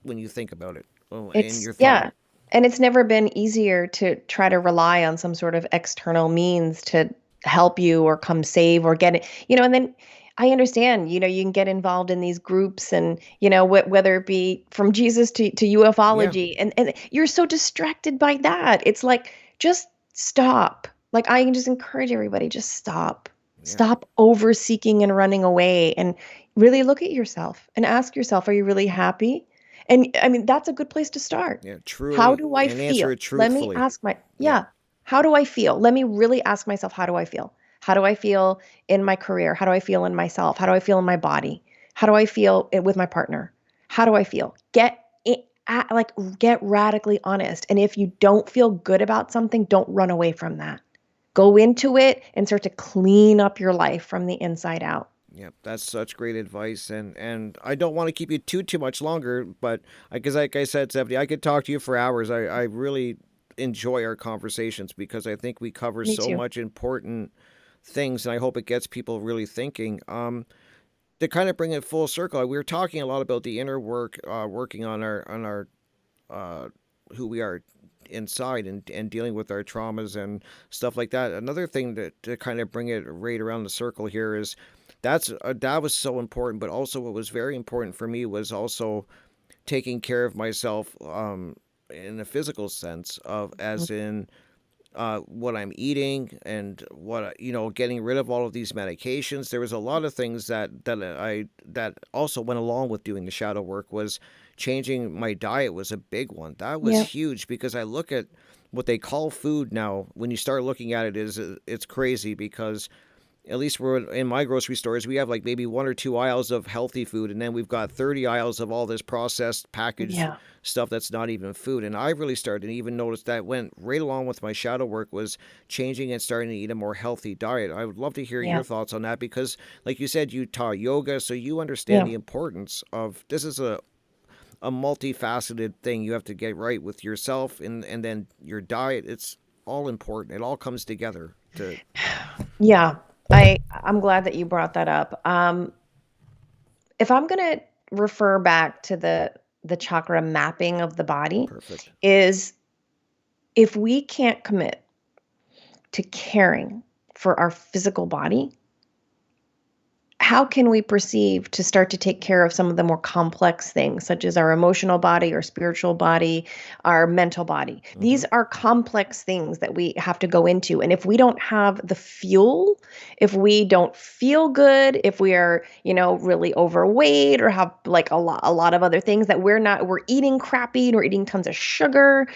S1: when you think about it. Oh, in
S2: It's
S1: your thought.
S2: yeah. And it's never been easier to try to rely on some sort of external means to help you or come save or get it. And then I understand, you can get involved in these groups and, whether it be from Jesus to
S1: Yeah,
S2: ufology, and you're so distracted by that. It's like, just stop. Like, I can just encourage everybody, just stop.
S1: yeah,
S2: Stop over seeking and running away and really look at yourself and ask yourself, are you really happy? And I mean, that's a good place to start.
S1: yeah,
S2: How
S1: truly,
S2: do I
S1: and answer
S2: feel?
S1: it
S2: Let me
S1: truthfully.
S2: ask
S1: Yeah,
S2: yeah, how do I feel? Let me really ask myself, how do I feel? How do I feel in my career? How do I feel in myself? How do I feel in my body? How do I feel with my partner? How do I feel? Like get radically honest. And if you don't feel good about something, don't run away from that. Go into it and start to clean up your life from the inside out.
S1: Yep, that's such great advice, and I don't want to keep you too much longer, but because like I said, Stephanie, I could talk to you for hours. I really enjoy our conversations because I think we cover
S2: Me
S1: so
S2: too.
S1: much important things, and I hope it gets people really thinking. To kind of bring it full circle, we were talking a lot about the inner work, working on our uh, who we are inside and dealing with our traumas and stuff like that. Another thing that to kind of bring it right around the circle here is that was so important, but also what was very important for me was also taking care of myself in a physical sense of as in what I'm eating and what getting rid of all of these medications. There was a lot of things that also went along with doing the shadow work. Was changing my diet was a big one. That was
S2: Yep.
S1: huge because I look at what they call food now. When you start looking at it, is it's crazy because at least we're in my grocery stores, we have like maybe one or two aisles of healthy food, and then we've got 30 aisles of all this processed packaged
S2: Yeah.
S1: stuff that's not even food. And I really started to even notice that went right along with my shadow work was changing and starting to eat a more healthy diet. I would love to hear your
S2: Yeah.
S1: thoughts on that because, like you said, you taught yoga, so you understand
S2: Yeah.
S1: the importance of this is a multifaceted thing. You have to get right with yourself and then your diet. It's all important. It all comes together to
S2: Yeah. I'm glad that you brought that up. If I'm going to refer back to the chakra mapping of the body,
S1: perfect.
S2: is if we can't commit to caring for our physical body, how can we perceive to start to take care of some of the more complex things, such as our emotional body, our spiritual body, our mental body?
S1: Mm-hmm.
S2: These are complex things that we have to go into. And if we don't have the fuel, if we don't feel good, if we are, really overweight or have like a lot of other things that we're eating crappy and we're eating tons of sugar,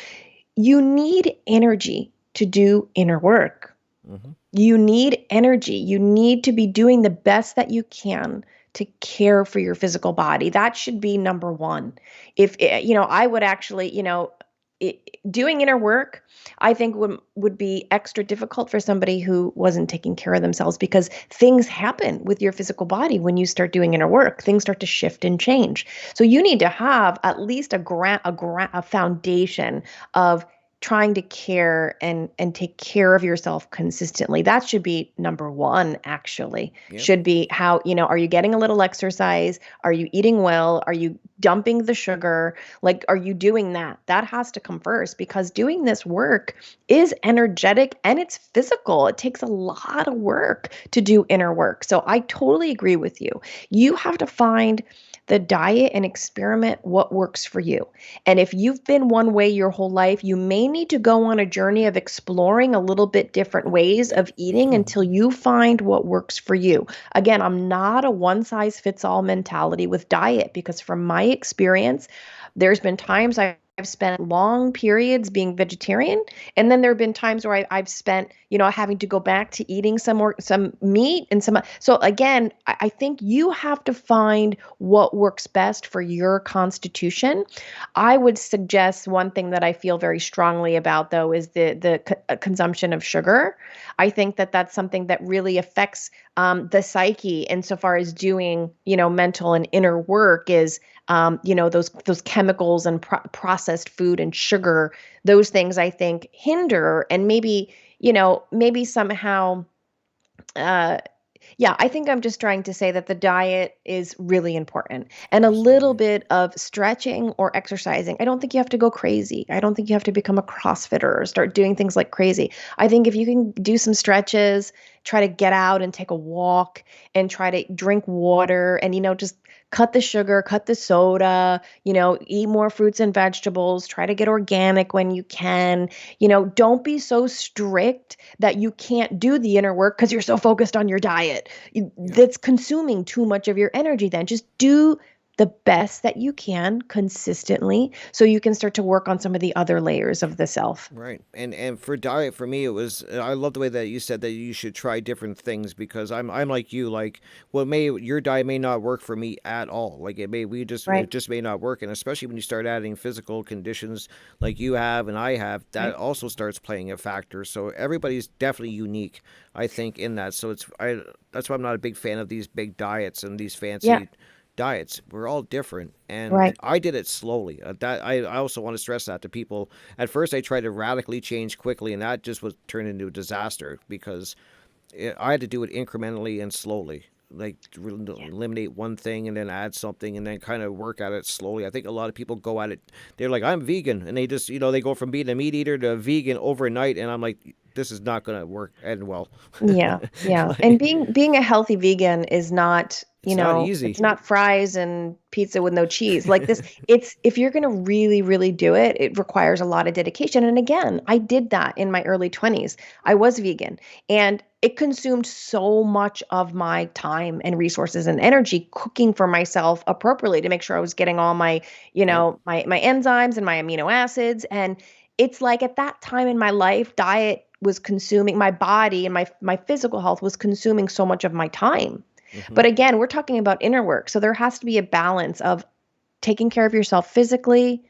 S2: you need energy to do inner work.
S1: Mm-hmm.
S2: You need energy. You need to be doing the best that you can to care for your physical body. That should be number one. If I would actually, doing inner work, I think would be extra difficult for somebody who wasn't taking care of themselves because things happen with your physical body when you start doing inner work. Things start to shift and change. So you need to have at least a foundation of trying to care and take care of yourself consistently. That should be number one, actually.
S1: Yep.
S2: Should be how, are you getting a little exercise? Are you eating well? Are you dumping the sugar? Like, are you doing that? That has to come first because doing this work is energetic and it's physical. It takes a lot of work to do inner work. So I totally agree with you. You have to find the diet and experiment what works for you. And if you've been one way your whole life, you may need to go on a journey of exploring a little bit different ways
S1: Yep.
S2: of eating until you find what works for you. Again, I'm not a one size fits all mentality with diet because from my experience, there's been times I've spent long periods being vegetarian, and then there have been times where I've spent, having to go back to eating some meat and some. So again, I think you have to find what works best for your constitution. I would suggest one thing that I feel very strongly about, though, is the consumption of sugar. I think that that's something that really affects the psyche insofar as doing, mental and inner work is, those chemicals and processed food and sugar. Those things I think hinder and maybe somehow. Uh, yeah, I think I'm just trying to say that the diet is really important and a little
S1: Absolutely.
S2: bit of stretching or exercising. I don't think you have to go crazy. I don't think you have to become a CrossFitter or start doing things like crazy. I think if you can do some stretches, try to get out and take a walk and try to drink water and, just cut the sugar, cut the soda, eat more fruits and vegetables, try to get organic when you can. Don't be so strict that you can't do the inner work because you're so focused on your diet
S1: Yep.
S2: that's consuming too much of your energy. Then just do the best that you can consistently so you can start to work on some of the other layers of the self.
S1: Right. And for diet for me it was I love the way that you said that you should try different things because I'm like you like what may your diet may not work for me at all. Like
S2: Right.
S1: it just may not work, and especially when you start adding physical conditions like you have and I have, that
S2: Right.
S1: also starts playing a factor. So everybody's definitely unique, I think, in that. So it's I that's why I'm not a big fan of these big diets and these
S2: Yeah.
S1: fancy diets. We're all different, and
S2: Right.
S1: I did it slowly. That I also want to stress that to people. At first, I tried to radically change quickly, and that just was turned into a disaster because I had to do it incrementally and slowly. Like eliminate one thing and then add something and then kind of work at it slowly. I think a lot of people go at it. They're like, I'm vegan, and they just they go from being a meat eater to a vegan overnight, and I'm like, this is not going to work end well.
S2: Yeah, yeah. And
S1: Like,
S2: being a healthy vegan is not,
S1: it's not
S2: it's
S1: easy.
S2: not fries and pizza with no cheese. Like this, it's if you're going to really, really do it, it requires a lot of dedication. And again, I did that in my early 20s. I was vegan and it consumed so much of my time and resources and energy cooking for myself appropriately to make sure I was getting all my,
S1: Yep.
S2: my enzymes and my amino acids. And it's like at that time in my life, diet was consuming my body and my physical health was consuming so much of my time.
S1: Hmm.
S2: But again, we're talking about inner work. So there has to be a balance of taking care of yourself physically,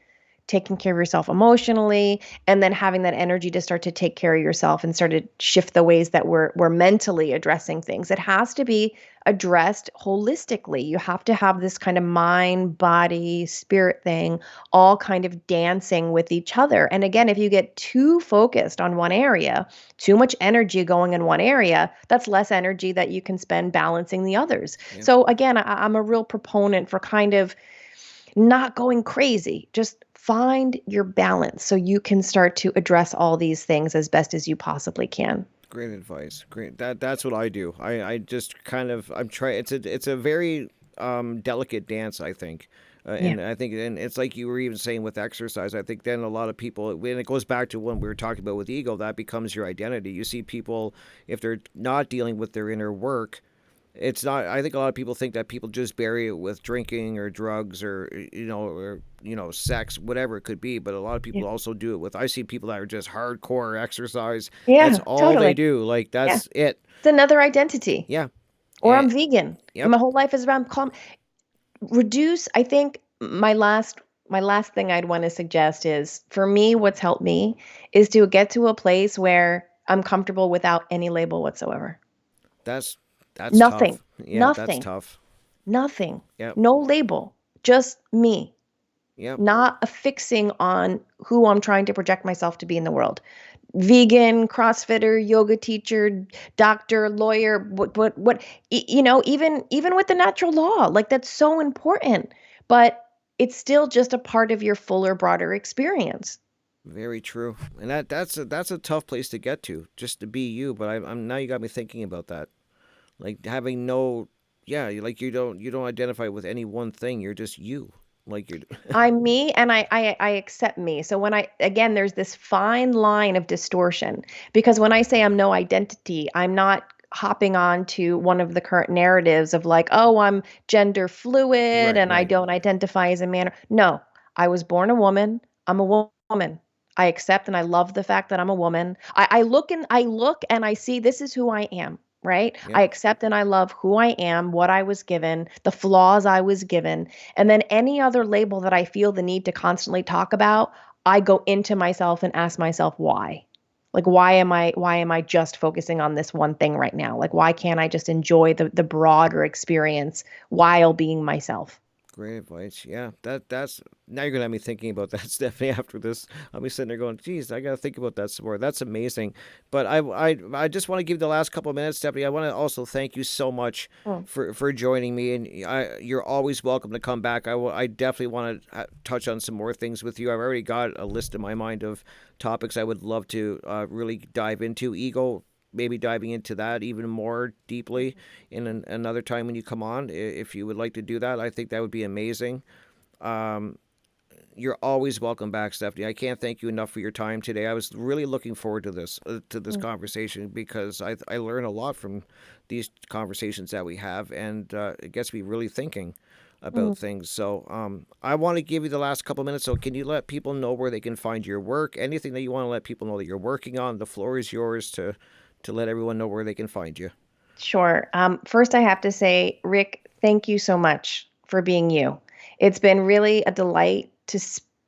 S2: taking care of yourself emotionally, and then having that energy to start to take care of yourself and start to shift the ways that we're mentally addressing things. It has to be addressed holistically. You have to have this kind of mind, body, spirit thing all kind of dancing with each other. And again, if you get too focused on one area, too much energy going in one area, that's less energy that you can spend balancing the others.
S1: Yep.
S2: So again, I'm a real proponent for kind of not going crazy. Just find your balance so you can start to address all these things as best as you possibly can.
S1: Great advice. Great. That's what I do. I just kind of I'm trying. It's a very delicate dance, I think.
S2: Yeah.
S1: And I think, and it's like you were even saying with exercise. I think then a lot of people, when it goes back to what we were talking about with ego, that becomes your identity. You see people, if they're not dealing with their inner work, it's not. I think a lot of people think that people just bury it with drinking or drugs or sex, whatever it could be. But a lot of
S2: Yeah.
S1: people also do it with. I see people that are just hardcore exercise. That's
S2: Yeah,
S1: all they
S2: totally.
S1: do. Like
S2: Yeah.
S1: that's it.
S2: It's another identity.
S1: Yeah.
S2: Or
S1: Eh,
S2: I'm vegan.
S1: yep.
S2: My whole life is around reduce. I think my last thing I'd want to suggest is for me, what's helped me is to get to a place where I'm comfortable without any label whatsoever.
S1: That's that's
S2: Nothing.
S1: tough. Yeah, that's
S2: Nothing.
S1: tough.
S2: Nothing.
S1: Yep.
S2: No label. Just me.
S1: Yep.
S2: Not affixing on who I'm trying to project myself to be in the world. Vegan, CrossFitter, yoga teacher, doctor, lawyer, even with the natural law, like that's so important. But it's still just a part of your fuller, broader experience.
S1: Very true. And that's a tough place to get to, just to be you. But I'm now you got me thinking about that. Like having no, yeah, like you don't identify with any one thing. You're just you. Like you're.
S2: I'm me and I accept me. So when again, there's this fine line of distortion because when I say I'm no identity, I'm not hopping on to one of the current narratives of like, oh, I'm gender fluid
S1: Right.
S2: and I
S1: Right.
S2: don't identify as a man. No, I was born a woman. I'm a woman. I accept and I love the fact that I'm a woman. I look and I see this is who I am, right? I
S1: Yep.
S2: accept and I love who I am, what I was given, the flaws I was given, and then any other label that I feel the need to constantly talk about, I go into myself and ask myself why. Like why am I just focusing on this one thing right now? Like why can't I just enjoy the broader experience while being myself?
S1: Great advice. Yeah, that's now you're gonna have me thinking about that, Stephanie. After this, I'll be sitting there going, "Geez, I gotta think about that some more." That's amazing. But I just want to give the last couple of minutes, Stephanie. I want to also thank you so much
S2: Mm,
S1: for joining me, and you're always welcome to come back. I definitely want to touch on some more things with you. I've already got a list in my mind of topics I would love to really dive into. Ego, maybe diving into that even more deeply in another time when you come on. If you would like to do that, I think that would be amazing. Um, you're always welcome back, Stephanie. I can't thank you enough for your time today. I was really looking forward to this
S2: mm.
S1: conversation because I learn a lot from these conversations that we have, and it gets me really thinking. about
S2: Mm.
S1: things. So I want to give you the last couple minutes. So can you let people know where they can find your work? Anything that you want to let people know that you're working on? The floor is yours to let everyone know where they can find you.
S2: Sure. First, I have to say, Rick, thank you so much for being you. It's been really a delight to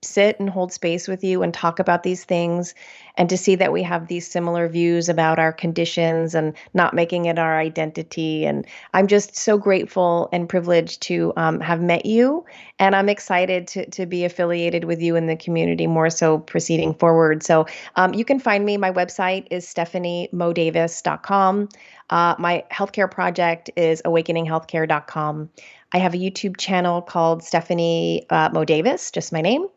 S2: sit and hold space with you and talk about these things and to see that we have these similar views about our conditions and not making it our identity. And I'm just so grateful and privileged to have met you. And I'm excited to be affiliated with you in the community more so proceeding forward. So you can find me. My website is stephaniemoddavis.com. My healthcare project is awakeninghealthcare.com. I have a YouTube channel called Stephanie MoDavis, just my name.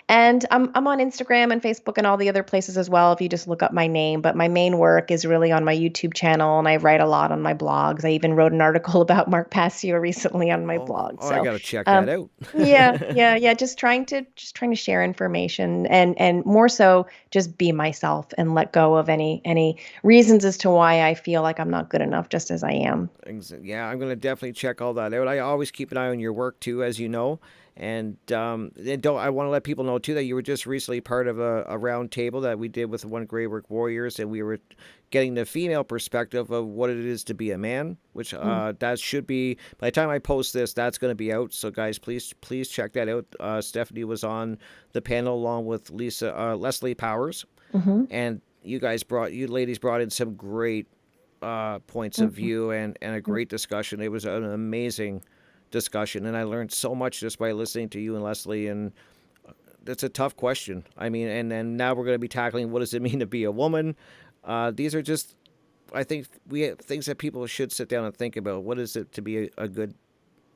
S2: And I'm on Instagram and Facebook and all the other places as well if you just look up my name. But my main work is really on my YouTube channel, and I write a lot on my blogs. I even wrote an article about Mark Passio recently on my blog.
S1: I
S2: So,
S1: got to check that
S2: um,
S1: out.
S2: yeah. Just trying to share information and more so just be myself and let go of any reasons as to why I feel like I'm not good enough just as I am.
S1: Yeah, I'm gonna definitely check all that out. I always keep an eye on your work too, as you know, and don't I want to let people know too that you were just recently part of a round table that we did with One Grey Work Warriors, and we were getting the female perspective of what it is to be a man, which
S2: Mm.
S1: that should be by the time I post this, that's going to be out. So guys, please check that out. Stephanie was on the panel along with Leslie Powers,
S2: Mhm.
S1: and you ladies brought in some great points of
S2: Mhm.
S1: view and a great discussion. It was an amazing discussion, and I learned so much just by listening to you and Leslie. And that's a tough question. I mean, and now we're going to be tackling what does it mean to be a woman. These are just, I think, we things that people should sit down and think about. What is it to be a good,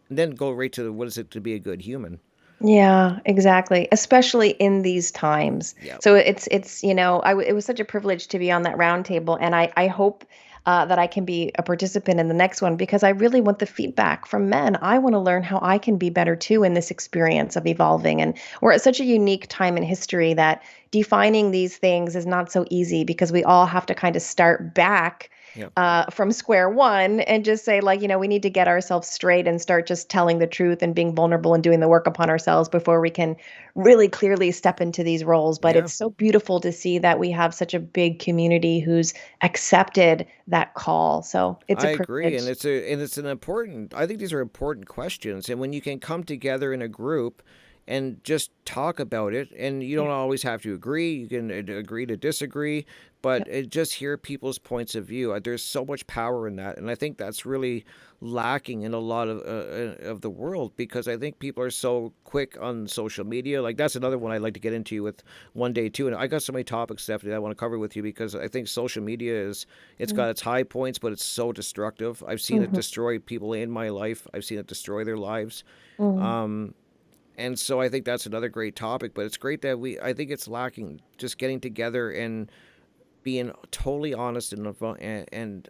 S1: and then go right to what is it to be a good human.
S2: Yeah, exactly. Especially in these times.
S1: Yeah,
S2: So it was such a privilege to be on that round table, and I hope that I can be a participant in the next one because I really want the feedback from men. I want to learn how I can be better too in this experience of evolving. And we're at such a unique time in history that defining these things is not so easy because we all have to kind of start back
S1: yeah.
S2: from square one and just say, like, we need to get ourselves straight and start just telling the truth and being vulnerable and doing the work upon ourselves before we can really clearly step into these roles. But
S1: Yeah,
S2: it's so beautiful to see that we have such a big community who's accepted that call. So it's
S1: I
S2: a
S1: agree, and
S2: privilege.
S1: it's an important. I think these are important questions, and when you can come together in a group and just talk about it, and you
S2: Yeah.
S1: don't always have to agree. You can agree to disagree, but
S2: Yep.
S1: just hear people's points of view. There's so much power in that, and I think that's really lacking in a lot of the world because I think people are so quick on social media. Like that's another one I'd like to get into with one day too. And I got so many topics, Stephanie, that I want to cover with you because I think social media is it's got its high points, but it's so destructive. I've seen it
S2: Mm-hmm.
S1: destroy people in my life. I've seen it destroy their lives.
S2: Mm-hmm.
S1: Um, and so I think that's another great topic. But it's great that I think it's lacking just getting together and being totally honest and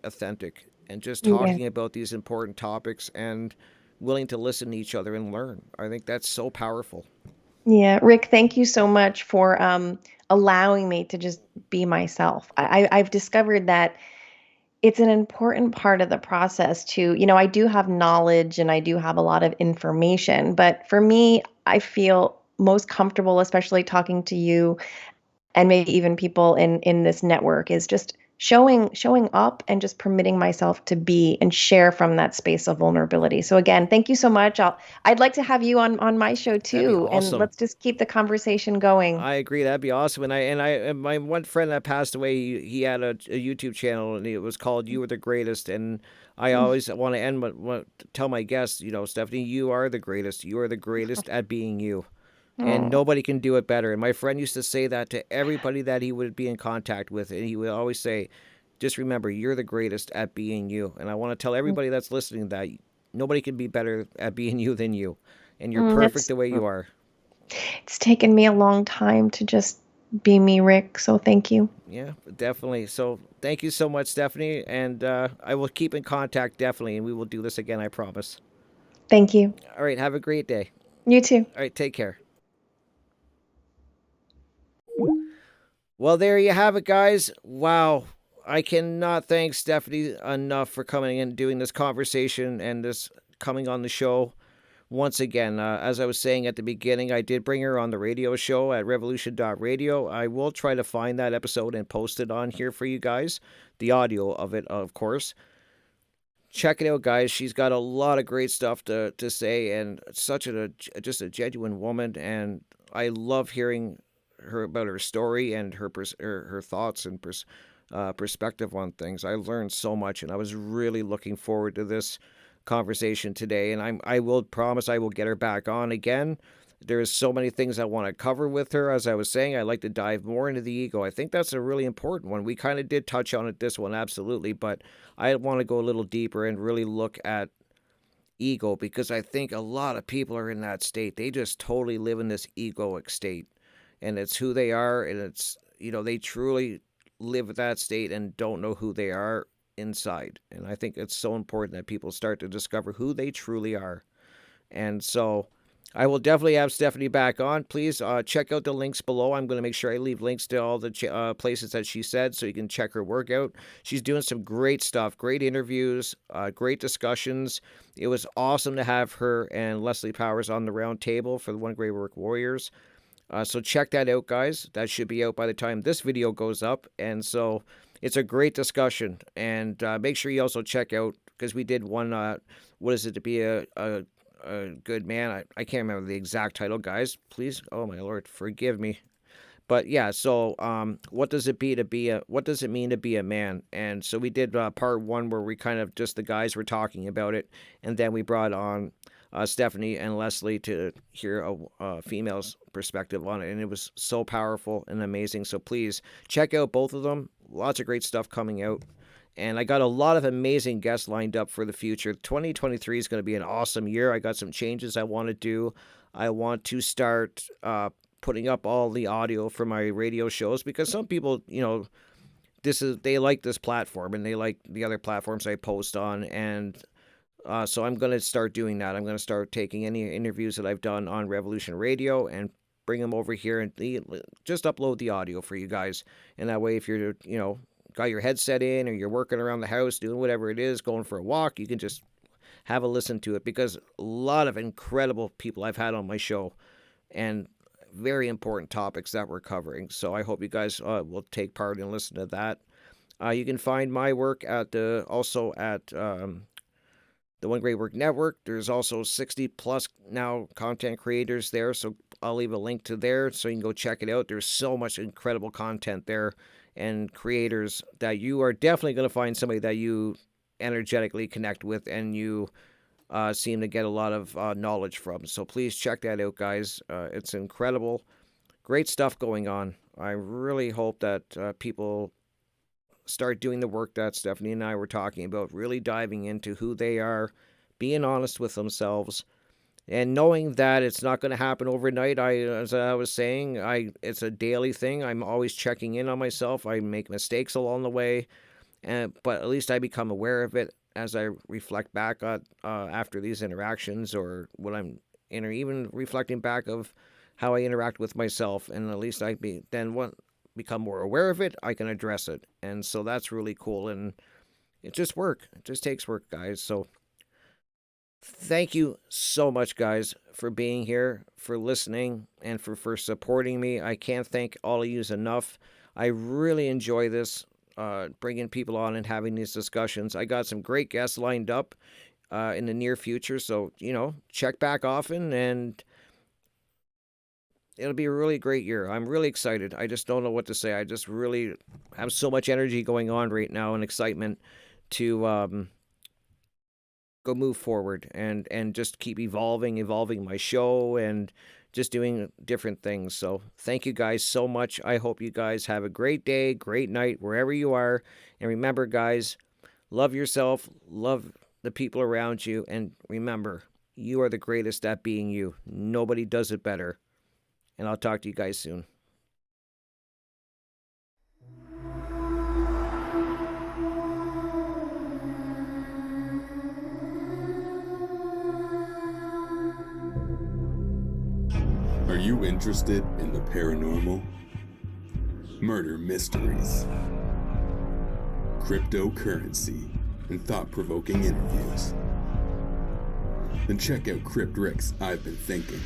S1: authentic and just
S2: Yeah.
S1: talking about these important topics and willing to listen to each other and learn. I think that's so powerful.
S2: Yeah. Rick, thank you so much for allowing me to just be myself. I've discovered that it's an important part of the process to, I do have knowledge and I do have a lot of information, but for me, I feel most comfortable, especially talking to you and maybe even people in this network, is just showing up and just permitting myself to be and share from that space of vulnerability. So again, thank you so much. I'd like to have you on my show
S1: That'd be
S2: too, and
S1: awesome.
S2: let's just keep the conversation going.
S1: I agree. That'd be awesome. And my one friend that passed away, he had a YouTube channel, and it was called "You Were the Greatest." And I always want to tell my guests, Stephanie, you are the greatest. You are the greatest at being you, and
S2: Oh,
S1: nobody can do it better. And my friend used to say that to everybody that he would be in contact with, and he would always say, "Just remember, you're the greatest at being you." And I want to tell everybody that's listening that nobody can be better at being you than you, and you're perfect
S2: it's
S1: the way you are.
S2: it's taken me a long time to just be me, Rick. So thank you.
S1: Yeah, definitely. So thank you so much, Stephanie, and I will keep in contact definitely, and we will do this again. I promise.
S2: Thank you.
S1: All right, have a great day.
S2: You too.
S1: All right, take care. Well, there you have it, guys. Wow, I cannot thank Stephanie enough for coming and doing this conversation and this coming on the show. once again, as I was saying at the beginning, I did bring her on the radio show at revolution.radio. I will try to find that episode and post it on here for you guys, the audio of it, of course. Check it out, guys. She's got a lot of great stuff to say, and such just a genuine woman. And I love hearing her about her story and her thoughts and perspective on things. I learned so much, and I was really looking forward to this conversation today. And I will promise I will get her back on again. There's so many things I want to cover with her. As I was saying, I'd like to dive more into the ego. I think that's a really important one. We kind of did touch on it this one, absolutely, but I want to go a little deeper and really look at ego, because I think a lot of people are in that state. They just totally live in this egoic state, and it's who they are, and it's, they truly live with that state and don't know who they are inside. And I think it's so important that people start to discover who they truly are. And so I will definitely have Stephanie back on. Please check out the links below. I'm going to make sure I leave links to all the places that she said, so you can check her work out. She's doing some great stuff, great interviews, great discussions. It was awesome to have her and Leslie Powers on the round table for the One Great Work Warriors. So check that out, guys. That should be out by the time this video goes up. And so it's a great discussion. And make sure you also check out, because we did one, what is it to be a good man? I can't remember the exact title, guys. Please, oh my Lord, forgive me. But yeah, so what does it mean to be a man? And so we did part one where we kind of just the guys were talking about it, and then we brought on Stephanie and Leslie to hear a female's perspective on it, and it was so powerful and amazing. So please check out both of them. Lots of great stuff coming out. And I got a lot of amazing guests lined up for the future. 2023 is going to be an awesome year. I got some changes I want to do. I want to start putting up all the audio for my radio shows, because some people, they like this platform and they like the other platforms I post on. And so I'm going to start doing that. I'm going to start taking any interviews that I've done on Revolution Radio and bring them over here and just upload the audio for you guys. And that way, if you're, got your headset in, or you're working around the house, doing whatever it is, going for a walk, you can just have a listen to it, because a lot of incredible people I've had on my show, and very important topics that we're covering. So I hope you guys will take part and listen to that. You can find my work also at the One Great Work Network. There's also 60 plus now content creators there, so I'll leave a link to there so you can go check it out. There's so much incredible content there, and creators that you are definitely going to find somebody that you energetically connect with, and you seem to get a lot of knowledge from. So please check that out, guys. It's incredible. Great stuff going on. I really hope that people start doing the work that Stephanie and I were talking about, really diving into who they are, being honest with themselves, and knowing that it's not going to happen overnight. As I was saying, it's a daily thing. I'm always checking in on myself. I make mistakes along the way, but at least I become aware of it as I reflect back on after these interactions, or when I'm in, or even reflecting back of how I interact with myself. And at least become more aware of it, I can address it. And so that's really cool. And it just takes work, guys. So thank you so much, guys, for being here, for listening, and for supporting me. I can't thank all of you enough. I really enjoy this, bringing people on and having these discussions. I got some great guests lined up in the near future, so, check back often, and it'll be a really great year. I'm really excited. I just don't know what to say. I just really have so much energy going on right now, and excitement to go move forward and just keep evolving my show, and just doing different things. So thank you guys so much. I hope you guys have a great day, great night, wherever you are. And remember, guys, love yourself, love the people around you, and remember, you are the greatest at being you. Nobody does it better. And I'll talk to you guys soon.
S3: Are you interested in the paranormal, murder mysteries, cryptocurrency, and thought-provoking interviews? Then check out Crypt Rick's I've Been Thinking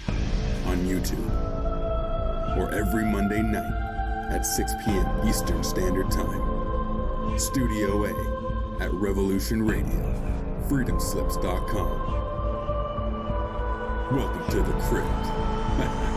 S3: on YouTube. Or every Monday night at 6 p.m. Eastern Standard Time. Studio A at Revolution Radio, freedomslips.com. Welcome to the Crypt.